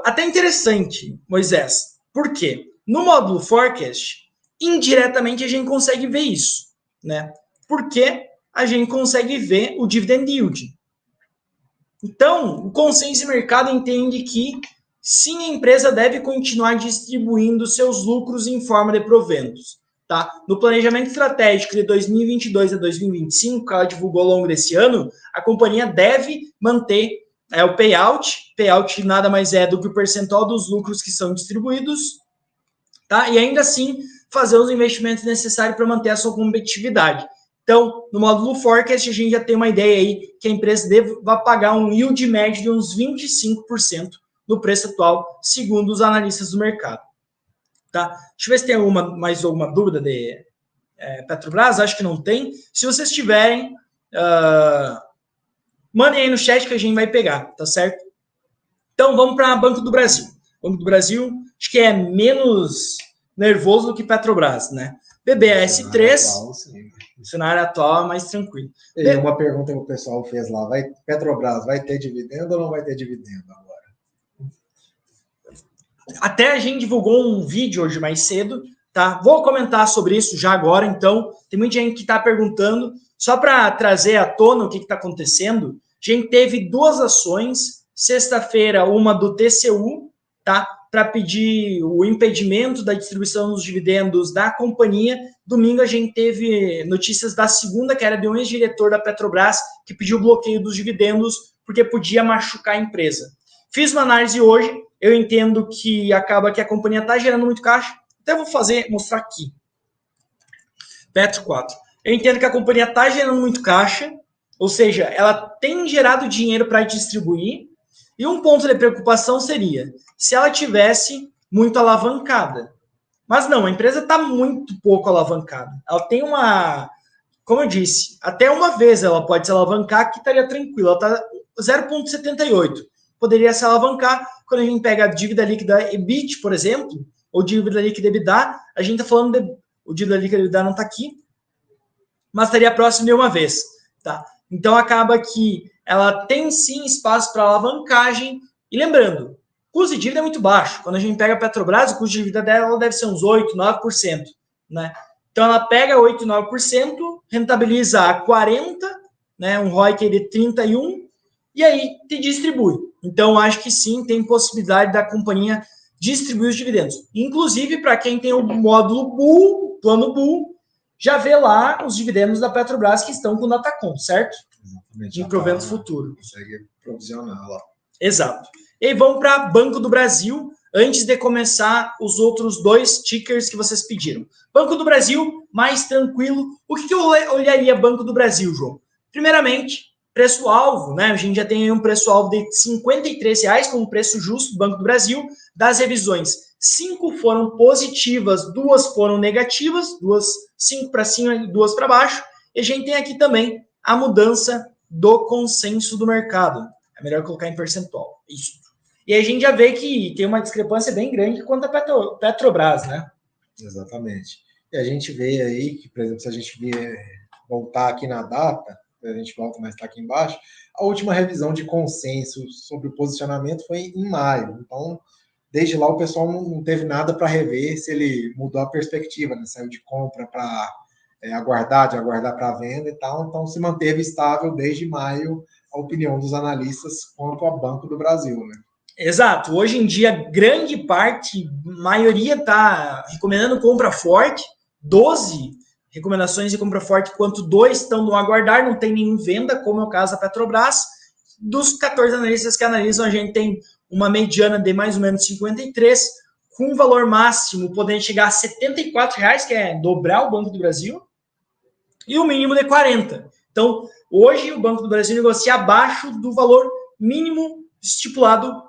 Até interessante, Moisés. Por quê? No módulo Forecast, indiretamente a gente consegue ver isso, né? Porque a gente consegue ver o dividend yield. Então, o consenso de mercado entende que sim, a empresa deve continuar distribuindo seus lucros em forma de proventos. Tá? No planejamento estratégico de 2022 a 2025, que ela divulgou ao longo desse ano, a companhia deve manter o payout. Payout nada mais é do que o percentual dos lucros que são distribuídos, tá? E ainda assim fazer os investimentos necessários para manter a sua competitividade. Então, no módulo Forecast, a gente já tem uma ideia aí que a empresa vai pagar um yield médio de uns 25%. No preço atual, segundo os analistas do mercado. Tá? Deixa eu ver se tem mais alguma dúvida de Petrobras. Acho que não tem. Se vocês tiverem, mandem aí no chat que a gente vai pegar, tá certo? Então, vamos para Banco do Brasil. Banco do Brasil, acho que é menos nervoso do que Petrobras, né? BBAS 3, O cenário atual é mais tranquilo. E uma pergunta que o pessoal fez lá, Petrobras vai ter dividendo ou não vai ter dividendo agora? Até a gente divulgou um vídeo hoje mais cedo, tá? Vou comentar sobre isso já agora, então. Tem muita gente que está perguntando. Só para trazer à tona o que está acontecendo, a gente teve 2 ações. Sexta-feira, uma do TCU, tá? Para pedir o impedimento da distribuição dos dividendos da companhia. Domingo a gente teve notícias da segunda, que era de um ex-diretor da Petrobras, que pediu o bloqueio dos dividendos porque podia machucar a empresa. Fiz uma análise hoje, eu entendo que acaba que a companhia está gerando muito caixa. Até vou mostrar aqui. Petro 4. Eu entendo que a companhia está gerando muito caixa, ou seja, ela tem gerado dinheiro para distribuir. E um ponto de preocupação seria se ela tivesse muito alavancada. Mas não, a empresa está muito pouco alavancada. Ela tem como eu disse, até uma vez ela pode se alavancar que estaria tranquila. Ela está 0,78. Poderia se alavancar quando a gente pega a dívida líquida EBIT, por exemplo, ou dívida líquida EBITDA, a gente está falando o dívida líquida EBITDA não está aqui, mas estaria próximo de uma vez, tá? Então acaba que ela tem sim espaço para alavancagem. E lembrando, o custo de dívida é muito baixo. Quando a gente pega a Petrobras, o custo de dívida dela deve ser uns 8%, 9%, né? Então ela pega 8%, 9%, rentabiliza a 40%, né? Um ROIC de 31%, e aí te distribui. Então acho que sim, tem possibilidade da companhia distribuir os dividendos. Inclusive, para quem tem o módulo Bull, plano Bull, já vê lá os dividendos da Petrobras que estão com o Datacom, certo? Exatamente. Em provento futuro. Consegue provisionar lá. Exato. E aí vamos para Banco do Brasil, antes de começar os outros 2 tickers que vocês pediram. Banco do Brasil, mais tranquilo. O que eu olharia Banco do Brasil, João? Primeiramente, preço-alvo, né? A gente já tem um preço-alvo de R$ 53 como preço justo do Banco do Brasil. Das revisões, 5 foram positivas, 2 foram negativas, 5 para cima e 2 para baixo. E a gente tem aqui também a mudança do consenso do mercado. É melhor colocar em percentual. Isso. E a gente já vê que tem uma discrepância bem grande quanto a Petrobras, né? Exatamente. E a gente vê aí que, por exemplo, se a gente voltar aqui na data, a gente volta, mas está aqui embaixo, a última revisão de consenso sobre o posicionamento foi em maio. Então, desde lá o pessoal não teve nada para rever se ele mudou a perspectiva, né? Saiu de compra para aguardar, de aguardar para venda e tal. Então, se manteve estável desde maio a opinião dos analistas quanto ao Banco do Brasil, né? Exato. Hoje em dia, grande parte, maioria está recomendando compra forte, 12 recomendações de compra forte, enquanto 2 estão no aguardar, não tem nenhum venda, como é o caso da Petrobras. Dos 14 analistas que analisam, a gente tem uma mediana de mais ou menos 53, com um valor máximo podendo chegar a R$ 74, que é dobrar o Banco do Brasil, e o mínimo de 40. Então, hoje o Banco do Brasil negocia abaixo do valor mínimo estipulado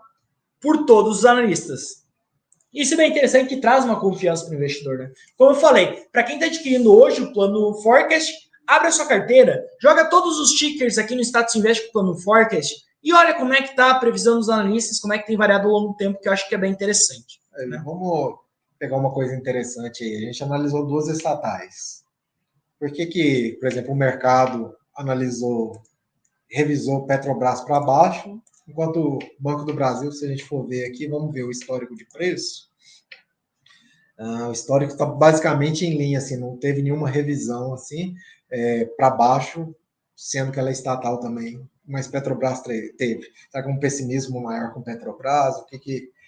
por todos os analistas. Isso é bem interessante, que traz uma confiança para o investidor, né? Como eu falei, para quem está adquirindo hoje o plano Forecast, abre a sua carteira, joga todos os tickers aqui no Status Invest com o plano Forecast e olha como é que está a previsão dos analistas, como é que tem variado ao longo do tempo, que eu acho que é bem interessante. Né? Vamos pegar uma coisa interessante aí. A gente analisou 2 estatais. Por que, por exemplo, o mercado revisou Petrobras para baixo, enquanto o Banco do Brasil, se a gente for ver aqui, vamos ver o histórico de preço. O histórico está basicamente em linha, assim, não teve nenhuma revisão assim para baixo, sendo que ela é estatal também, mas Petrobras teve. Está com um pessimismo maior com Petrobras?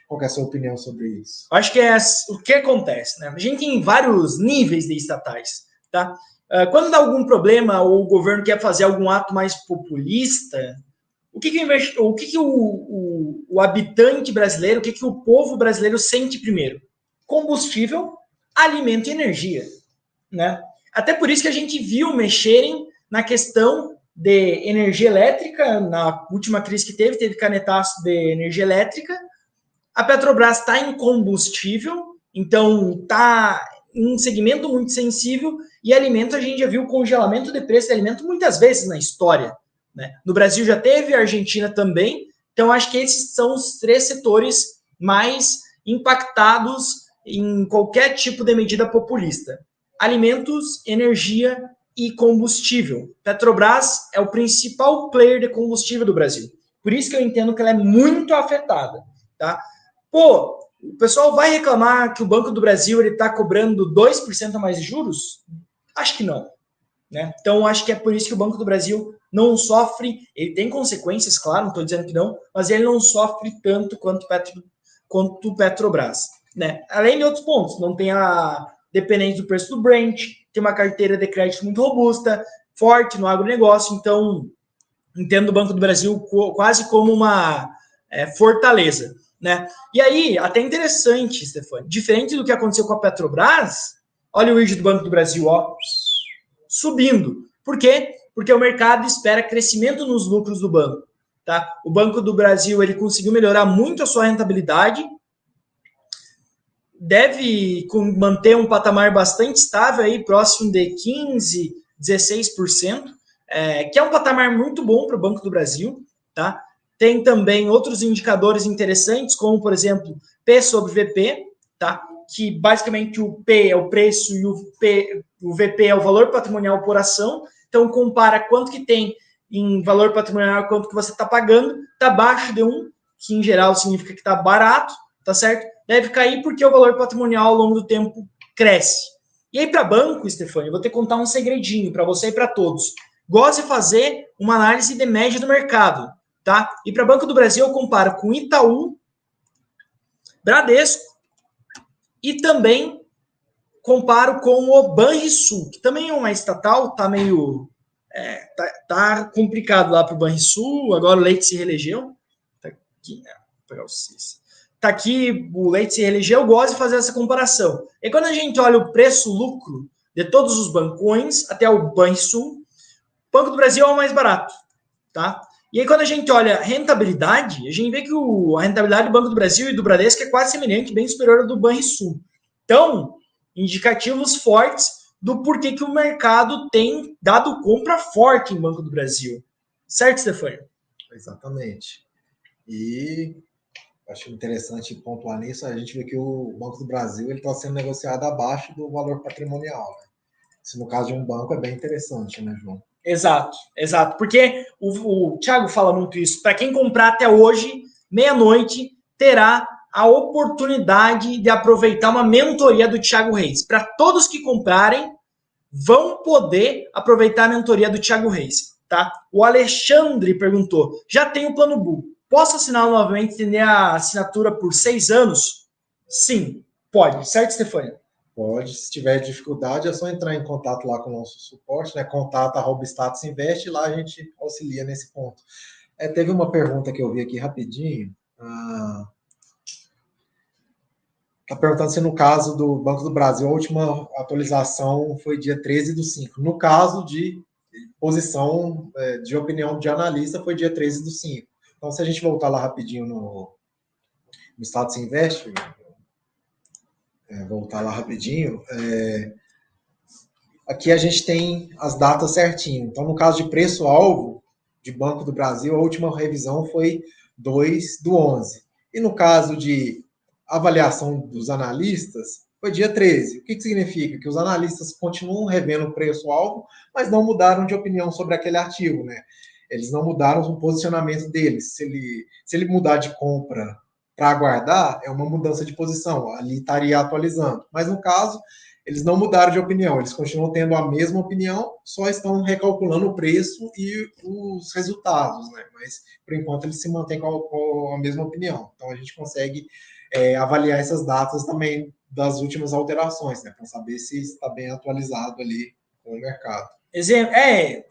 Qual é a sua opinião sobre isso? Acho que é o que acontece, né? A gente tem vários níveis de estatais, tá? Quando dá algum problema ou o governo quer fazer algum ato mais populista, o que o habitante brasileiro, o que o povo brasileiro sente primeiro? Combustível, alimento e energia, né? Até por isso que a gente viu mexerem na questão de energia elétrica, na última crise que teve canetaço de energia elétrica. A Petrobras está em combustível, então está em um segmento muito sensível, e alimento a gente já viu congelamento de preço de alimento muitas vezes na história. Né? No Brasil já teve, a Argentina também, então acho que esses são os 3 setores mais impactados em qualquer tipo de medida populista: alimentos, energia e combustível. Petrobras é o principal player de combustível do Brasil. Por isso que eu entendo que ela é muito afetada, tá? Pô, o pessoal vai reclamar que o Banco do Brasil está cobrando 2% a mais de juros? Acho que não, né? Então, acho que é por isso que o Banco do Brasil não sofre, ele tem consequências, claro, não estou dizendo que não, mas ele não sofre tanto quanto o Petrobras, né? Além de outros pontos, não tem a dependência do preço do Brent, tem uma carteira de crédito muito robusta, forte no agronegócio, então entendo o Banco do Brasil quase como uma fortaleza, né? E aí, até interessante, Stefano, diferente do que aconteceu com a Petrobras, olha o índice do Banco do Brasil, ó, subindo. Por quê? Porque o mercado espera crescimento nos lucros do banco, tá? O Banco do Brasil, ele conseguiu melhorar muito a sua rentabilidade, deve manter um patamar bastante estável aí, próximo de 15%, 16%, que é um patamar muito bom para o Banco do Brasil, tá? Tem também outros indicadores interessantes, como, por exemplo, P sobre VP, tá? Que basicamente o P é o preço e o VP é o valor patrimonial por ação. Então, compara quanto que tem em valor patrimonial, quanto que você está pagando, está abaixo de 1, que em geral significa que está barato, tá certo? Deve cair porque o valor patrimonial ao longo do tempo cresce. E aí, para banco, Stefano, eu vou ter que contar um segredinho para você e para todos. Gosto de fazer uma análise de média do mercado, tá? E para Banco do Brasil, eu comparo com Itaú, Bradesco e também comparo com o Banrisul, que também é uma estatal, tá meio... tá complicado lá para o Banrisul, agora o Leite se reelegeu. Tá aqui, vou pegar vocês. Tá aqui, o Leite se reelegeu, eu gosto de fazer essa comparação. E quando a gente olha o preço-lucro de todos os bancões, até o Banrisul, o Banco do Brasil é o mais barato, tá? E aí quando a gente olha a rentabilidade, a gente vê que a rentabilidade do Banco do Brasil e do Bradesco é quase semelhante, bem superior à do Banrisul. Então, indicativos fortes do porquê que o mercado tem dado compra forte em Banco do Brasil. Certo, Stefano? Exatamente. E acho interessante pontuar nisso, a gente vê que o Banco do Brasil está sendo negociado abaixo do valor patrimonial. Né? Isso no caso de um banco é bem interessante, né, João? Exato, exato. Porque o Thiago fala muito isso. Para quem comprar até hoje, meia-noite, terá a oportunidade de aproveitar uma mentoria do Thiago Reis. Para todos que comprarem, vão poder aproveitar a mentoria do Thiago Reis. Tá? O Alexandre perguntou, já tem o plano BU. Posso assinar novamente e estender a assinatura por 6 anos? Sim, pode. Certo, Stefania? Pode. Se tiver dificuldade, é só entrar em contato lá com o nosso suporte, né? Contato@Status Invest, e lá a gente auxilia nesse ponto. Teve uma pergunta que eu vi aqui rapidinho. Está perguntando se no caso do Banco do Brasil, a última atualização foi dia 13/5. No caso de posição de opinião de analista, foi dia 13/5. Então, se a gente voltar lá rapidinho no Status Invest, voltar lá rapidinho, aqui a gente tem as datas certinho. Então, no caso de preço-alvo de Banco do Brasil, a última revisão foi 2/11. E no caso de avaliação dos analistas, foi dia 13. O que significa? Que os analistas continuam revendo o preço-alvo, mas não mudaram de opinião sobre aquele ativo, né? Eles não mudaram o posicionamento deles. Se ele mudar de compra para aguardar, é uma mudança de posição, ali estaria atualizando. Mas no caso, eles não mudaram de opinião, eles continuam tendo a mesma opinião, só estão recalculando o preço e os resultados, né? Mas, por enquanto, eles se mantêm com a mesma opinião. Então, a gente consegue avaliar essas datas também das últimas alterações, né? Para saber se está bem atualizado ali com o mercado.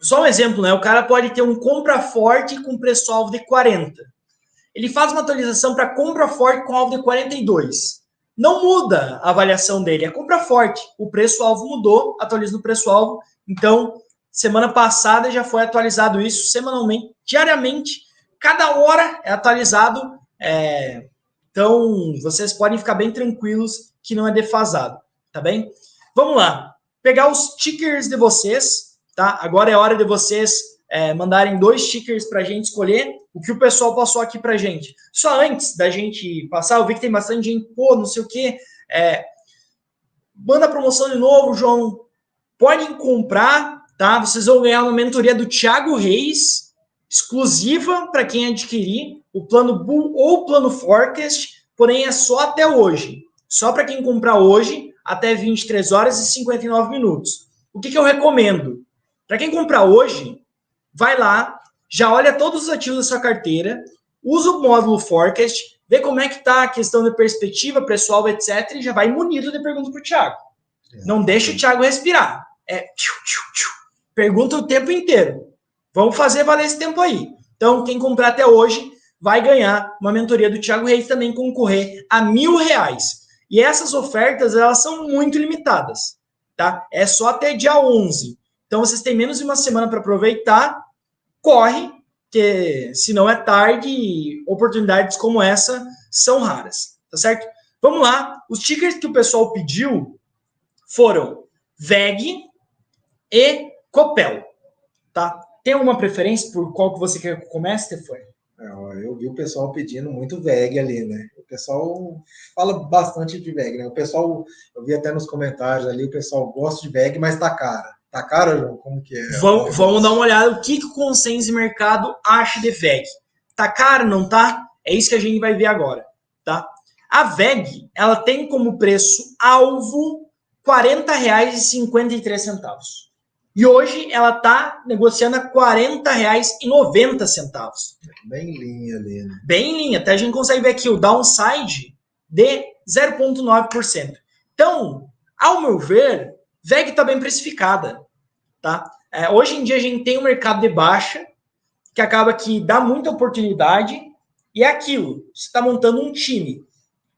Só um exemplo, né? O cara pode ter um compra forte com preço-alvo de 40. Ele faz uma atualização para compra forte com alvo de 42. Não muda a avaliação dele, é compra forte. O preço-alvo mudou, atualiza no preço-alvo. Então, semana passada já foi atualizado isso semanalmente, diariamente. Cada hora é atualizado. Então, vocês podem ficar bem tranquilos que não é defasado, tá bem? Vamos lá. Pegar os tickers de vocês, tá? Agora é hora de vocês mandarem 2 stickers para a gente escolher o que o pessoal passou aqui para a gente. Só antes da gente passar, eu vi que tem bastante gente, não sei o quê. Manda a promoção de novo, João. Podem comprar tá? Vocês vão ganhar uma mentoria do Thiago Reis, exclusiva para quem adquirir o plano Bull ou o plano Forecast, porém é só até hoje. Só para quem comprar hoje, até 23 horas e 59 minutos. O que eu recomendo? Para quem comprar hoje, vai lá, já olha todos os ativos da sua carteira, usa o módulo Forecast, vê como é que está a questão de perspectiva, pessoal, etc. E já vai munido de perguntas para o Thiago. Não deixa o Thiago respirar. Pergunta o tempo inteiro. Vamos fazer valer esse tempo aí. Então, quem comprar até hoje vai ganhar uma mentoria do Thiago Reis, também concorrer a R$1.000. E essas ofertas, elas são muito limitadas, tá? É só até dia 11. Então, vocês têm menos de uma semana para aproveitar. Corre, porque senão é tarde e oportunidades como essa são raras, tá certo? Vamos lá. Os tickers que o pessoal pediu foram VEG e Copel, tá? Tem alguma preferência por qual que você quer que comece, Stefani? Eu vi o pessoal pedindo muito VEG ali, né? O pessoal fala bastante de VEG, né? O pessoal, eu vi até nos comentários ali, o pessoal gosta de VEG, mas tá cara. Tá cara, João? Como que é? Vamos dar uma olhada o que o consenso de mercado acha de VEG. Tá caro, não tá? É isso que a gente vai ver agora, tá? A VEG, ela tem como preço alvo R$40,53. E hoje ela está negociando a R$40,90. Bem em linha ali, né? Bem em linha. Até a gente consegue ver aqui o downside de 0,9%. Então, ao meu ver, VEG está bem precificada. Tá? Hoje em dia a gente tem um mercado de baixa que acaba que dá muita oportunidade e é aquilo. Você está montando um time.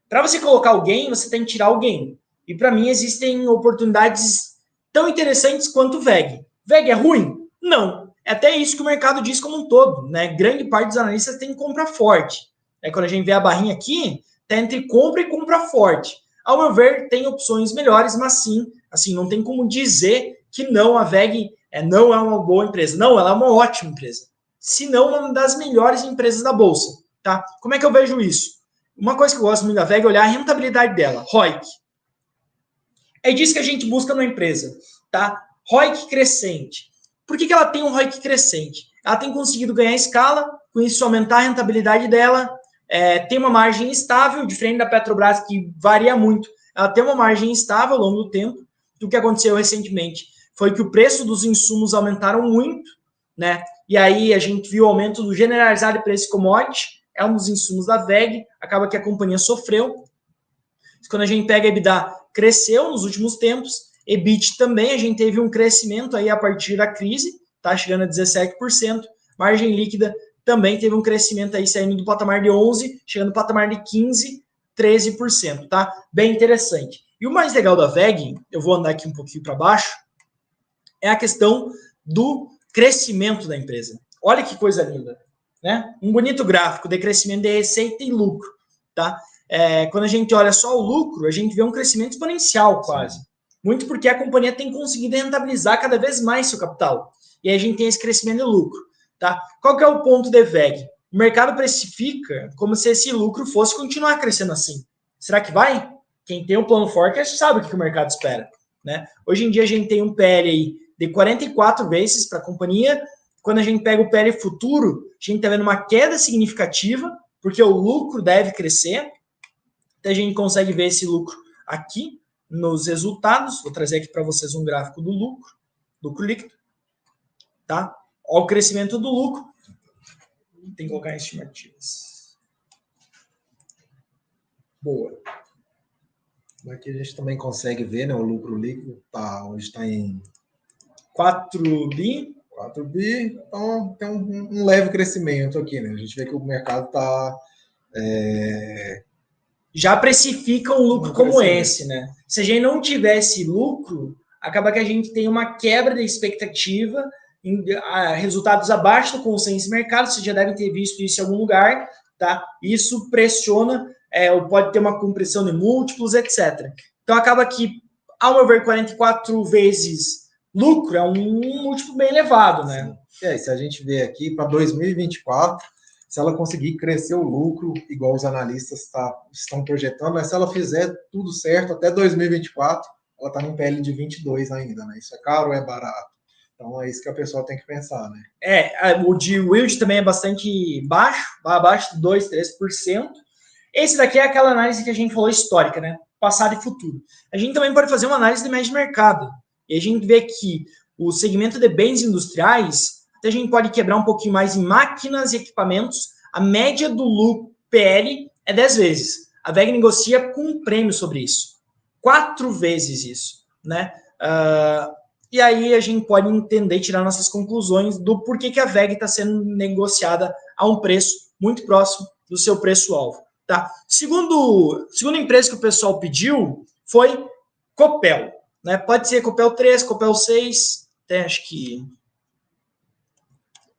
Para você colocar alguém, você tem que tirar alguém. E para mim existem oportunidades tão interessantes quanto o VEG. VEG é ruim? Não. É até isso que o mercado diz como um todo, né? Grande parte dos analistas tem compra forte. Quando a gente vê a barrinha aqui, tá entre compra e compra forte. Ao meu ver, tem opções melhores, mas sim, assim, não tem como dizer que não, a VEG não é uma boa empresa. Não, ela é uma ótima empresa. Se não, uma das melhores empresas da Bolsa. Tá? Como é que eu vejo isso? Uma coisa que eu gosto muito da VEG é olhar a rentabilidade dela, ROIC. É disso que a gente busca numa empresa, tá? ROIC crescente. Por que ela tem um ROIC crescente? Ela tem conseguido ganhar escala, com isso aumentar a rentabilidade dela, tem uma margem estável, diferente da Petrobras, que varia muito. Ela tem uma margem estável ao longo do tempo. O que aconteceu recentemente foi que o preço dos insumos aumentaram muito, né? E aí a gente viu o aumento do generalizado de preço de commodity, é um dos insumos da VEG, acaba que a companhia sofreu. Quando a gente pega a EBITDA, cresceu nos últimos tempos, EBIT também, a gente teve um crescimento aí a partir da crise, tá chegando a 17%, margem líquida também teve um crescimento aí saindo do patamar de 11%, chegando no patamar de 15%, 13%, tá? Bem interessante. E o mais legal da VEG, eu vou andar aqui um pouquinho para baixo, é a questão do crescimento da empresa. Olha que coisa linda, né? Um bonito gráfico de crescimento de receita e lucro, tá? Quando a gente olha só o lucro, a gente vê um crescimento exponencial quase. Sim. Muito porque a companhia tem conseguido rentabilizar cada vez mais seu capital. E aí a gente tem esse crescimento de lucro, tá? Qual que é o ponto de VEG? O mercado precifica como se esse lucro fosse continuar crescendo assim. Será que vai? Quem tem o plano forecast sabe o que o mercado espera, né? Hoje em dia a gente tem um PL aí de 44 vezes para a companhia. Quando a gente pega o PL futuro, a gente está vendo uma queda significativa, porque o lucro deve crescer. Então a gente consegue ver esse lucro aqui nos resultados. Vou trazer aqui para vocês um gráfico do lucro líquido, tá? Olha o crescimento do lucro. Tem que colocar em estimativas. Boa. Aqui a gente também consegue ver, né, o lucro líquido, hoje está em 4 bi. 4 bi, então tem um leve crescimento aqui, né? A gente vê que o mercado está... já precifica um lucro como esse, né? Se a gente não tivesse lucro, acaba que a gente tem uma quebra da expectativa, resultados abaixo do consenso de mercado, vocês já devem ter visto isso em algum lugar, tá? Isso pressiona, ou pode ter uma compressão de múltiplos, etc. Então acaba que, ao meu ver, 44 vezes lucro é um múltiplo bem elevado, né? Se a gente vê aqui para 2024, se ela conseguir crescer o lucro, igual os analistas estão projetando, mas se ela fizer tudo certo até 2024, ela está num PL de 22 ainda, né? Isso é caro ou é barato? Então é isso que a pessoa tem que pensar, né? O de yield também é bastante baixo, vai abaixo de 2, 3%. Esse daqui é aquela análise que a gente falou histórica, né? Passado e futuro. A gente também pode fazer uma análise de média de mercado. E a gente vê que o segmento de bens industriais, até a gente pode quebrar um pouquinho mais em máquinas e equipamentos. A média do lucro PL é 10 vezes. A WEG negocia com um prêmio sobre isso. 4 vezes isso, né? E aí a gente pode entender e tirar nossas conclusões do porquê que a WEG está sendo negociada a um preço muito próximo do seu preço-alvo. Tá? Segunda empresa que o pessoal pediu foi Copel. Né? Pode ser Copel 3, Copel 6, até acho que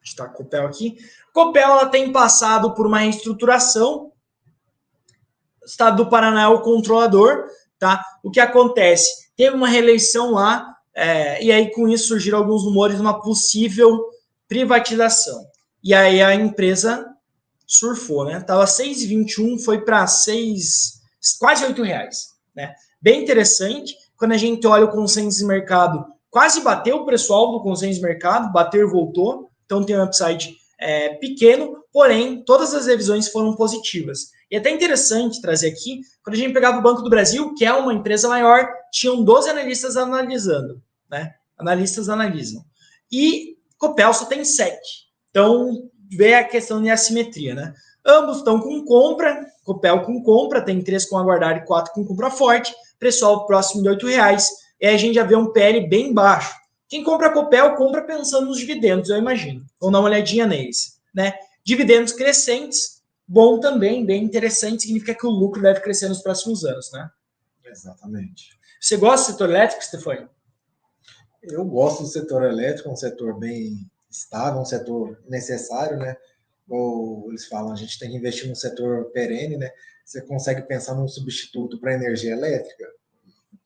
está Copel aqui. Copel ela tem passado por uma reestruturação. O Estado do Paraná é o controlador. Tá? O que acontece? Teve uma reeleição lá, e aí com isso surgiram alguns rumores de uma possível privatização. E aí a empresa surfou, né? Tava 6,21, foi para quase R$8, né? Bem interessante. Quando a gente olha o consenso de mercado, quase bateu o preço-alvo do consenso de mercado, bateu e voltou. Então tem um upside pequeno, porém todas as revisões foram positivas. E é até interessante trazer aqui, quando a gente pegava o Banco do Brasil, que é uma empresa maior, tinham 12 analistas analisando, né? Analistas analisam. E Copel só tem 7. Então, vê a questão de assimetria, né? Ambos estão com compra, Copel com compra, tem 3 com aguardar e 4 com compra forte, preço próximo de R$8, e aí a gente já vê um PL bem baixo. Quem compra Copel, compra pensando nos dividendos, eu imagino. Vamos dar uma olhadinha neles, né? Dividendos crescentes, bom também, bem interessante, significa que o lucro deve crescer nos próximos anos, né? Exatamente. Você gosta do setor elétrico, Stefano? Eu gosto do setor elétrico, é um setor bem estável, um setor necessário, né? Ou eles falam, a gente tem que investir num setor perene, né? Você consegue pensar num substituto para a energia elétrica?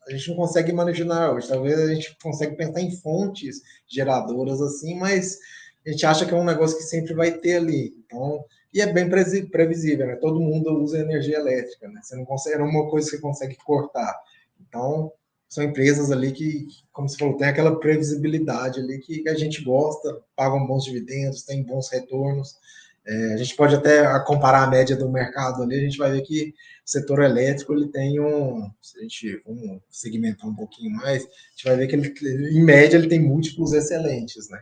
A gente não consegue imaginar hoje. Talvez a gente consegue pensar em fontes geradoras assim, mas a gente acha que é um negócio que sempre vai ter ali. Então, e é bem previsível, né? Todo mundo usa energia elétrica, né? Você não consegue, é uma coisa que você consegue cortar. Então, são empresas ali que, como você falou, tem aquela previsibilidade ali que a gente gosta, pagam bons dividendos, tem bons retornos. A gente pode até comparar a média do mercado ali, a gente vai ver que o setor elétrico ele tem se a gente vamos segmentar um pouquinho mais, a gente vai ver que ele, em média ele tem múltiplos excelentes, né?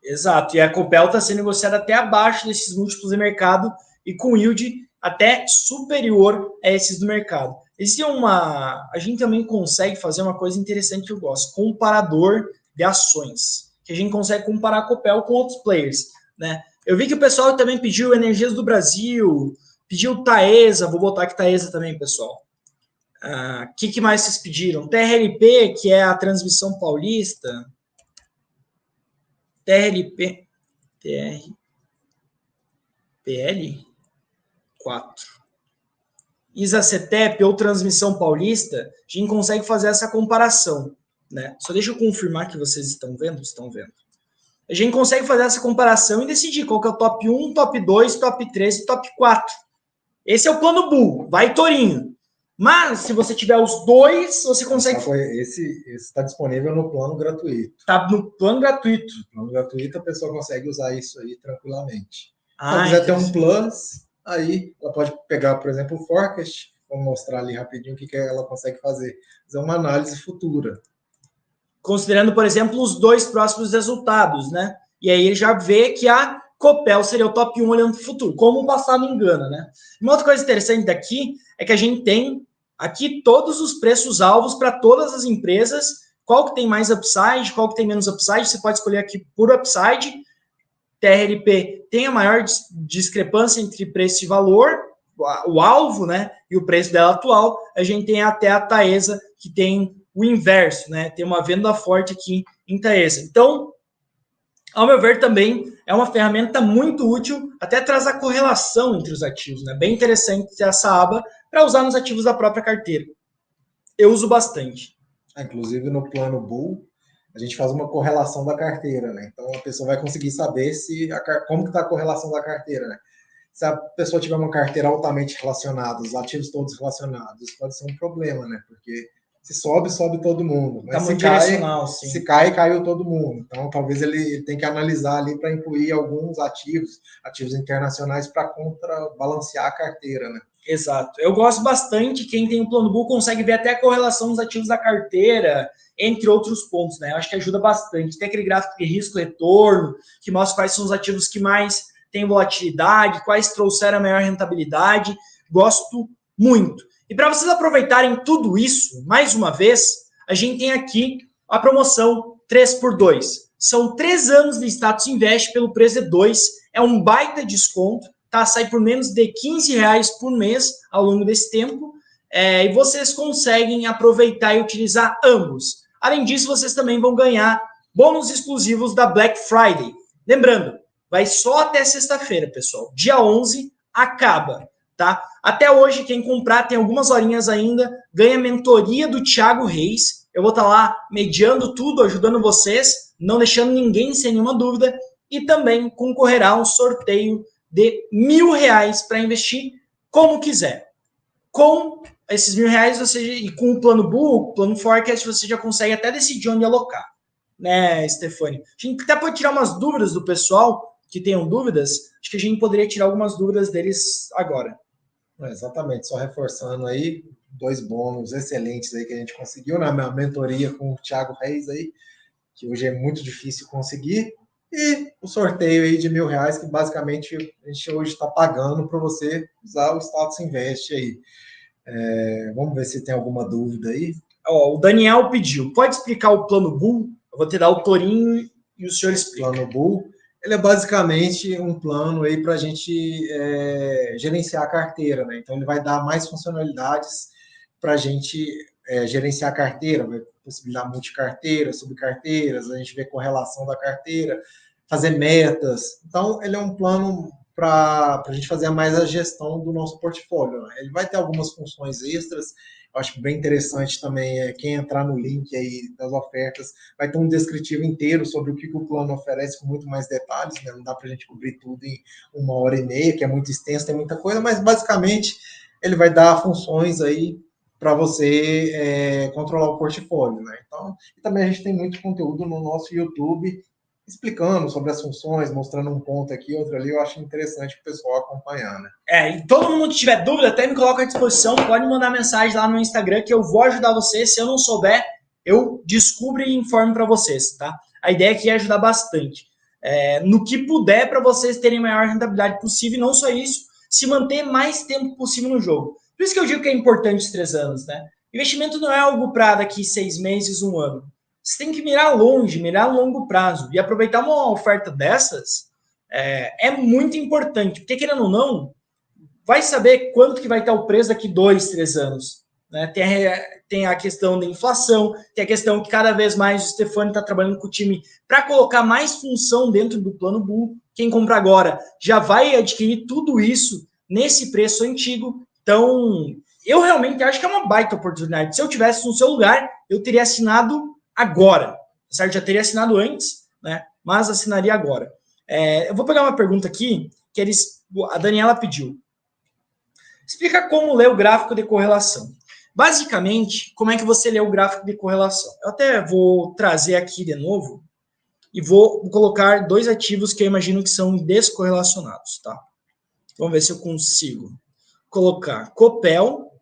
Exato, e a Copel está sendo negociada até abaixo desses múltiplos de mercado e com yield até superior a esses do mercado. A gente também consegue fazer uma coisa interessante que eu gosto, comparador de ações, que a gente consegue comparar a Copel com outros players, né? Eu vi que o pessoal também pediu Energias do Brasil, pediu Taesa, vou botar aqui Taesa também, pessoal. Que mais vocês pediram? TRLP, que é a Transmissão Paulista. TRLP, TRPL 4. ISACETEP ou Transmissão Paulista, a gente consegue fazer essa comparação, né? Só deixa eu confirmar que vocês estão vendo. Estão vendo. A gente consegue fazer essa comparação e decidir qual que é o top 1, top 2, top 3 e top 4. Esse é o plano Bull, vai Torinho. Mas, se você tiver os dois, você consegue... Esse está disponível no plano gratuito. Está no plano gratuito. No plano gratuito, a pessoa consegue usar isso aí tranquilamente. Se ela quiser ter um plus, aí ela pode pegar, por exemplo, o forecast. Vou mostrar ali rapidinho o que ela consegue fazer. Fazer uma análise futura. Considerando, por exemplo, os 2 próximos resultados, né? E aí ele já vê que a Copel seria o top 1 olhando para o futuro, como o passado engana, né? Uma outra coisa interessante daqui é que a gente tem aqui todos os preços-alvos para todas as empresas, qual que tem mais upside, qual que tem menos upside, você pode escolher aqui por upside. TRLP tem a maior discrepância entre preço e valor, o alvo, né, e o preço dela atual. A gente tem até a Taesa, que tem o inverso, né, tem uma venda forte aqui em Taesa. Então, ao meu ver, também é uma ferramenta muito útil, até traz a correlação entre os ativos, né, bem interessante ter essa aba para usar nos ativos da própria carteira. Eu uso bastante. Inclusive, no plano Bull, a gente faz uma correlação da carteira, né? Então, a pessoa vai conseguir saber como está a correlação da carteira, né? Se a pessoa tiver uma carteira altamente relacionada, os ativos todos relacionados, isso pode ser um problema, né? Porque Se sobe, sobe todo mundo. Mas tá muito direcional, sim. Se cai, caiu todo mundo. Então, talvez ele tenha que analisar ali para incluir alguns ativos internacionais para contrabalancear a carteira, né? Exato. Eu gosto bastante, quem tem o plano Bull consegue ver até a correlação dos ativos da carteira, entre outros pontos, né? Eu acho que ajuda bastante. Tem aquele gráfico de risco-retorno, que mostra quais são os ativos que mais têm volatilidade, quais trouxeram a maior rentabilidade. Gosto muito. E para vocês aproveitarem tudo isso, mais uma vez, a gente tem aqui a promoção 3x2. São 3 anos de Status Invest pelo preço de 2. É um baita desconto, tá? Sai por menos de R$15 por mês ao longo desse tempo. E vocês conseguem aproveitar e utilizar ambos. Além disso, vocês também vão ganhar bônus exclusivos da Black Friday. Lembrando, vai só até sexta-feira, pessoal. Dia 11 acaba, tá? Até hoje, quem comprar, tem algumas horinhas ainda, ganha mentoria do Thiago Reis. Eu vou estar lá mediando tudo, ajudando vocês, não deixando ninguém sem nenhuma dúvida. E também concorrerá a um sorteio de R$1.000 para investir como quiser. Com esses R$1.000 e com o plano Bull, plano Forecast, você já consegue até decidir onde alocar, né, Stefani? A gente até pode tirar umas dúvidas do pessoal que tenham dúvidas. Acho que a gente poderia tirar algumas dúvidas deles agora. Exatamente, só reforçando aí, 2 bônus excelentes aí que a gente conseguiu na minha mentoria com o Thiago Reis aí, que hoje é muito difícil conseguir. E o sorteio aí de R$1.000, que basicamente a gente hoje está pagando para você usar o Status Invest aí. Vamos ver se tem alguma dúvida aí. O Daniel pediu, pode explicar o plano Bull? Eu vou te dar o Torinho e o senhor explica. O plano Bull, ele é basicamente um plano aí para a gente gerenciar a carteira, né? Então ele vai dar mais funcionalidades para a gente gerenciar a carteira, vai possibilitar multicarteiras, subcarteiras, a gente vê correlação da carteira, fazer metas. Então, ele é um plano para a gente fazer mais a gestão do nosso portfólio, né? Ele vai ter algumas funções extras. Eu acho bem interessante também quem entrar no link aí das ofertas, vai ter um descritivo inteiro sobre o que o plano oferece com muito mais detalhes, né? Não dá para a gente cobrir tudo em 1h30, que é muito extenso, tem muita coisa, mas basicamente ele vai dar funções aí para você controlar o portfólio, né? Então, e também a gente tem muito conteúdo no nosso YouTube explicando sobre as funções, mostrando um ponto aqui, outro ali. Eu acho interessante o pessoal acompanhar, né? E todo mundo que tiver dúvida, até me coloca à disposição, pode mandar mensagem lá no Instagram que eu vou ajudar vocês. Se eu não souber, eu descubro e informo para vocês, tá? A ideia aqui é ajudar bastante. No que puder para vocês terem a maior rentabilidade possível, e não só isso, se manter mais tempo possível no jogo. Por isso que eu digo que é importante os 3 anos, né? Investimento não é algo para daqui 6 meses, 1 ano. Você tem que mirar longe, mirar a longo prazo. E aproveitar uma oferta dessas é muito importante. Porque, querendo ou não, vai saber quanto que vai estar o preço daqui 2, 3 anos. Né? Tem a questão da inflação, tem a questão que cada vez mais o Stefani está trabalhando com o time para colocar mais função dentro do plano Bull. Quem compra agora já vai adquirir tudo isso nesse preço antigo. Então, eu realmente acho que é uma baita oportunidade. Se eu tivesse no seu lugar, eu teria assinado agora. Certo? Já teria assinado antes, né? Mas assinaria agora. Eu vou pegar uma pergunta aqui que a Daniela pediu. Explica como ler o gráfico de correlação. Basicamente, como é que você lê o gráfico de correlação? Eu até vou trazer aqui de novo e vou colocar 2 ativos que eu imagino que são descorrelacionados, tá? Vamos ver se eu consigo colocar Copel,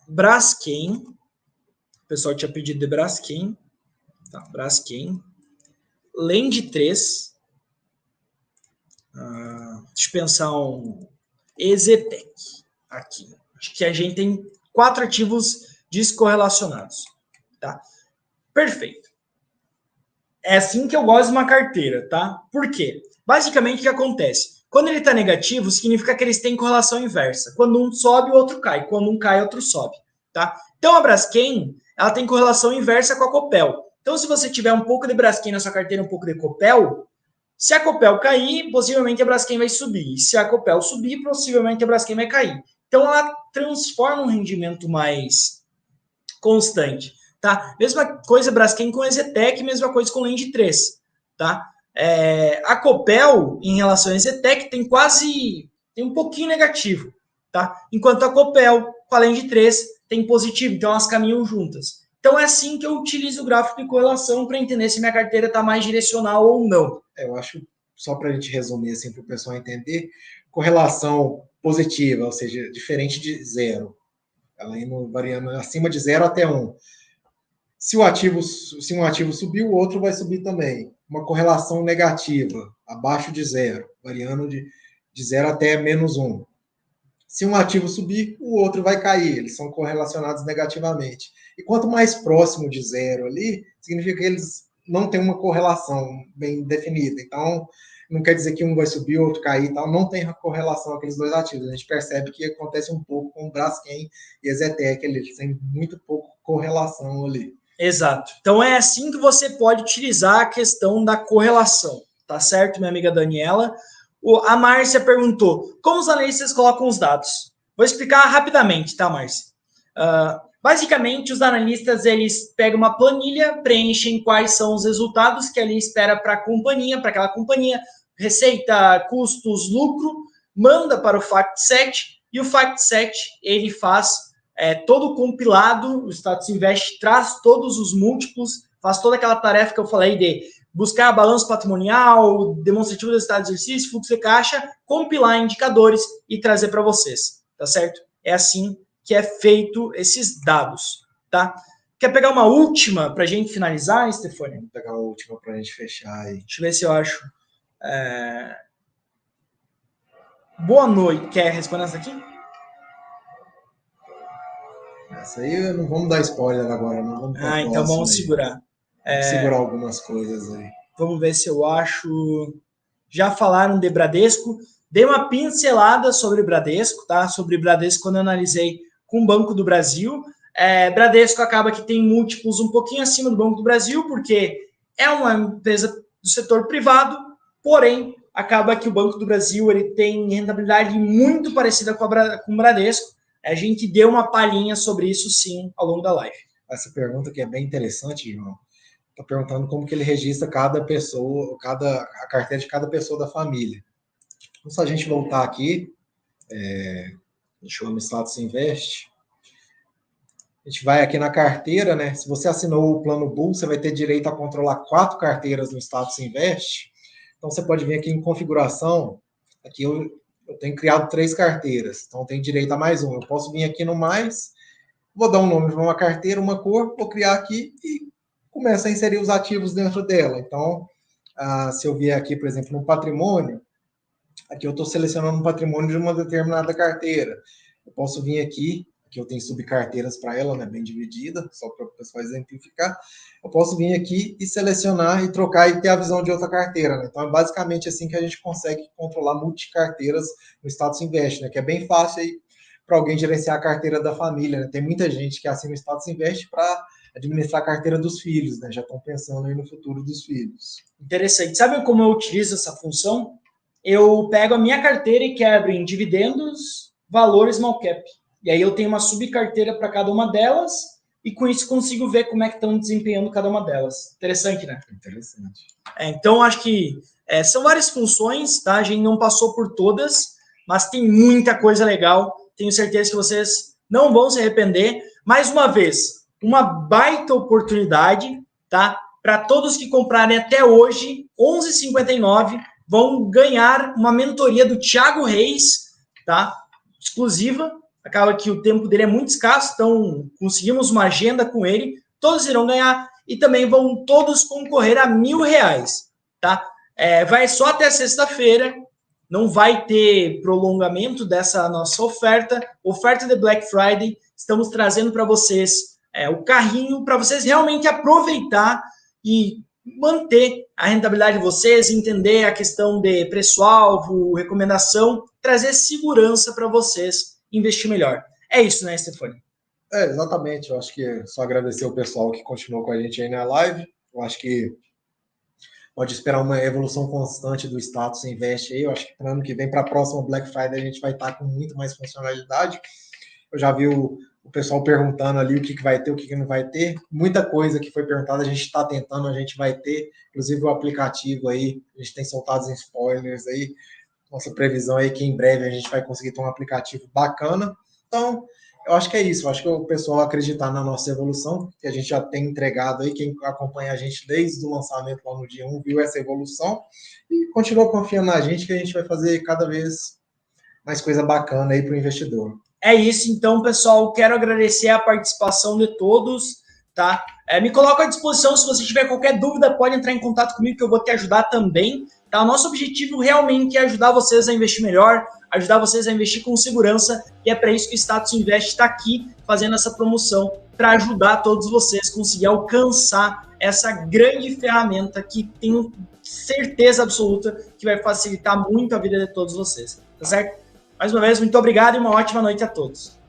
Braskem. O pessoal tinha pedido de Braskem. Tá, Braskem. Lend 3. Deixa eu pensar um Exetec aqui. Acho que a gente tem 4 ativos descorrelacionados. Tá? Perfeito. É assim que eu gosto de uma carteira, tá? Por quê? Basicamente, o que acontece? Quando ele está negativo, significa que eles têm correlação inversa. Quando um sobe, o outro cai. Quando um cai, o outro sobe. Tá? Então, a Braskem, ela tem correlação inversa com a Copel. Então, se você tiver um pouco de Braskem na sua carteira, um pouco de Copel, se a Copel cair, possivelmente a Braskem vai subir. E se a Copel subir, possivelmente a Braskem vai cair. Então, ela transforma um rendimento mais constante. Tá? Mesma coisa Braskem com Exetec, mesma coisa com Lend 3. Tá? A Copel, em relação à Exetec, tem um pouquinho negativo. Tá? Enquanto a Copel, com a Lend 3, tem positivo, então elas caminham juntas. Então é assim que eu utilizo o gráfico de correlação para entender se minha carteira está mais direcional ou não. Eu acho, só para a gente resumir assim, para o pessoal entender, correlação positiva, ou seja, diferente de zero, ela indo variando acima de 0 até 1. Se um ativo subir, o outro vai subir também. Uma correlação negativa, abaixo de 0, variando de 0 até -1. Se um ativo subir, o outro vai cair. Eles são correlacionados negativamente. E quanto mais próximo de 0 ali, significa que eles não têm uma correlação bem definida. Então, não quer dizer que um vai subir, o outro cair e tal. Não tem correlação aqueles dois ativos. A gente percebe que acontece um pouco com o Braskem e a Zetec. Eles têm muito pouco correlação ali. Exato. Então é assim que você pode utilizar a questão da correlação. Tá certo, minha amiga Daniela? A Márcia perguntou, como os analistas colocam os dados? Vou explicar rapidamente, tá, Márcia? Basicamente, os analistas, eles pegam uma planilha, preenchem quais são os resultados que ele espera para aquela companhia, receita, custos, lucro, manda para o FactSet, e o FactSet, ele faz todo o compilado, o Status Invest traz todos os múltiplos, faz toda aquela tarefa que eu falei de buscar balanço patrimonial, demonstrativo do estado de exercício, fluxo de caixa, compilar indicadores e trazer para vocês, tá certo? É assim que é feito esses dados, tá? Quer pegar uma última para a gente finalizar, Stefania? Vamos pegar a última para a gente fechar aí. Deixa eu ver se eu acho. Boa noite. Quer responder essa aqui? Essa aí não vamos dar spoiler agora, não. Vamos então vamos segurar. Vamos segurar algumas coisas aí. Vamos ver se eu acho. Já falaram de Bradesco. Dei uma pincelada sobre Bradesco, tá? Sobre Bradesco quando eu analisei com o Banco do Brasil. Bradesco acaba que tem múltiplos um pouquinho acima do Banco do Brasil, porque é uma empresa do setor privado, porém, acaba que o Banco do Brasil ele tem rentabilidade muito parecida com o Bradesco. A gente deu uma palhinha sobre isso, sim, ao longo da live. Essa pergunta que é bem interessante, João. Está perguntando como que ele registra cada pessoa, a carteira de cada pessoa da família. Então, se a gente voltar aqui, deixa eu ver no Status Invest, a gente vai aqui na carteira, né? Se você assinou o plano Bull, você vai ter direito a controlar 4 carteiras no Status Invest. Então, você pode vir aqui em configuração. Aqui eu tenho criado 3 carteiras, então tem direito a mais um. Eu posso vir aqui no mais, vou dar um nome para uma carteira, uma cor, vou criar aqui e começo a inserir os ativos dentro dela. Então, se eu vier aqui, por exemplo, no patrimônio, aqui eu estou selecionando um patrimônio de uma determinada carteira. Eu posso vir aqui eu tenho subcarteiras para ela, né, bem dividida, só para o pessoal exemplificar. Eu posso vir aqui e selecionar e trocar e ter a visão de outra carteira. Né? Então, é basicamente assim que a gente consegue controlar multicarteiras no Status Invest, né? Que é bem fácil para alguém gerenciar a carteira da família. Né? Tem muita gente que assina o Status Invest para administrar a carteira dos filhos, né? Já estão pensando aí no futuro dos filhos. Interessante. Sabe como eu utilizo essa função? Eu pego a minha carteira e quebro em dividendos, valores, small cap. E aí eu tenho uma subcarteira para cada uma delas e com isso consigo ver como é que estão desempenhando cada uma delas. Interessante, né? Interessante. Então, acho que são várias funções, tá? A gente não passou por todas, mas tem muita coisa legal. Tenho certeza que vocês não vão se arrepender. Mais uma vez, uma baita oportunidade, tá? Para todos que comprarem até hoje, R$11,59, vão ganhar uma mentoria do Thiago Reis, tá? Exclusiva. Acaba que o tempo dele é muito escasso, então conseguimos uma agenda com ele. Todos irão ganhar e também vão todos concorrer a R$1.000, tá? Vai só até sexta-feira. Não vai ter prolongamento dessa nossa oferta. Oferta de Black Friday. Estamos trazendo para vocês o carrinho para vocês realmente aproveitar e manter a rentabilidade de vocês, entender a questão de preço-alvo, recomendação, trazer segurança para vocês investir melhor. É isso, né, Stefania? Exatamente. Eu acho que é só agradecer o pessoal que continuou com a gente aí na live. Eu acho que pode esperar uma evolução constante do Status Invest aí. Eu acho que para o ano que vem, para a próxima Black Friday, a gente vai estar com muito mais funcionalidade. Eu já vi o pessoal perguntando ali o que vai ter, o que não vai ter. Muita coisa que foi perguntada, a gente está tentando, a gente vai ter. Inclusive o aplicativo aí, a gente tem soltado os spoilers aí. Nossa previsão aí que em breve a gente vai conseguir ter um aplicativo bacana. Então, Eu acho que é isso, eu acho que o pessoal acreditar na nossa evolução, que a gente já tem entregado aí, quem acompanha a gente desde o lançamento lá no dia 1 viu essa evolução e continua confiando na gente que a gente vai fazer cada vez mais coisa bacana aí para o investidor. É isso, então, pessoal, quero agradecer a participação de todos, tá? Me coloco à disposição, se você tiver qualquer dúvida, pode entrar em contato comigo que eu vou te ajudar também, tá? O nosso objetivo realmente é ajudar vocês a investir melhor, ajudar vocês a investir com segurança, e é para isso que o Status Invest está aqui fazendo essa promoção, para ajudar todos vocês a conseguir alcançar essa grande ferramenta que tenho certeza absoluta que vai facilitar muito a vida de todos vocês, tá certo? Mais uma vez, muito obrigado e uma ótima noite a todos.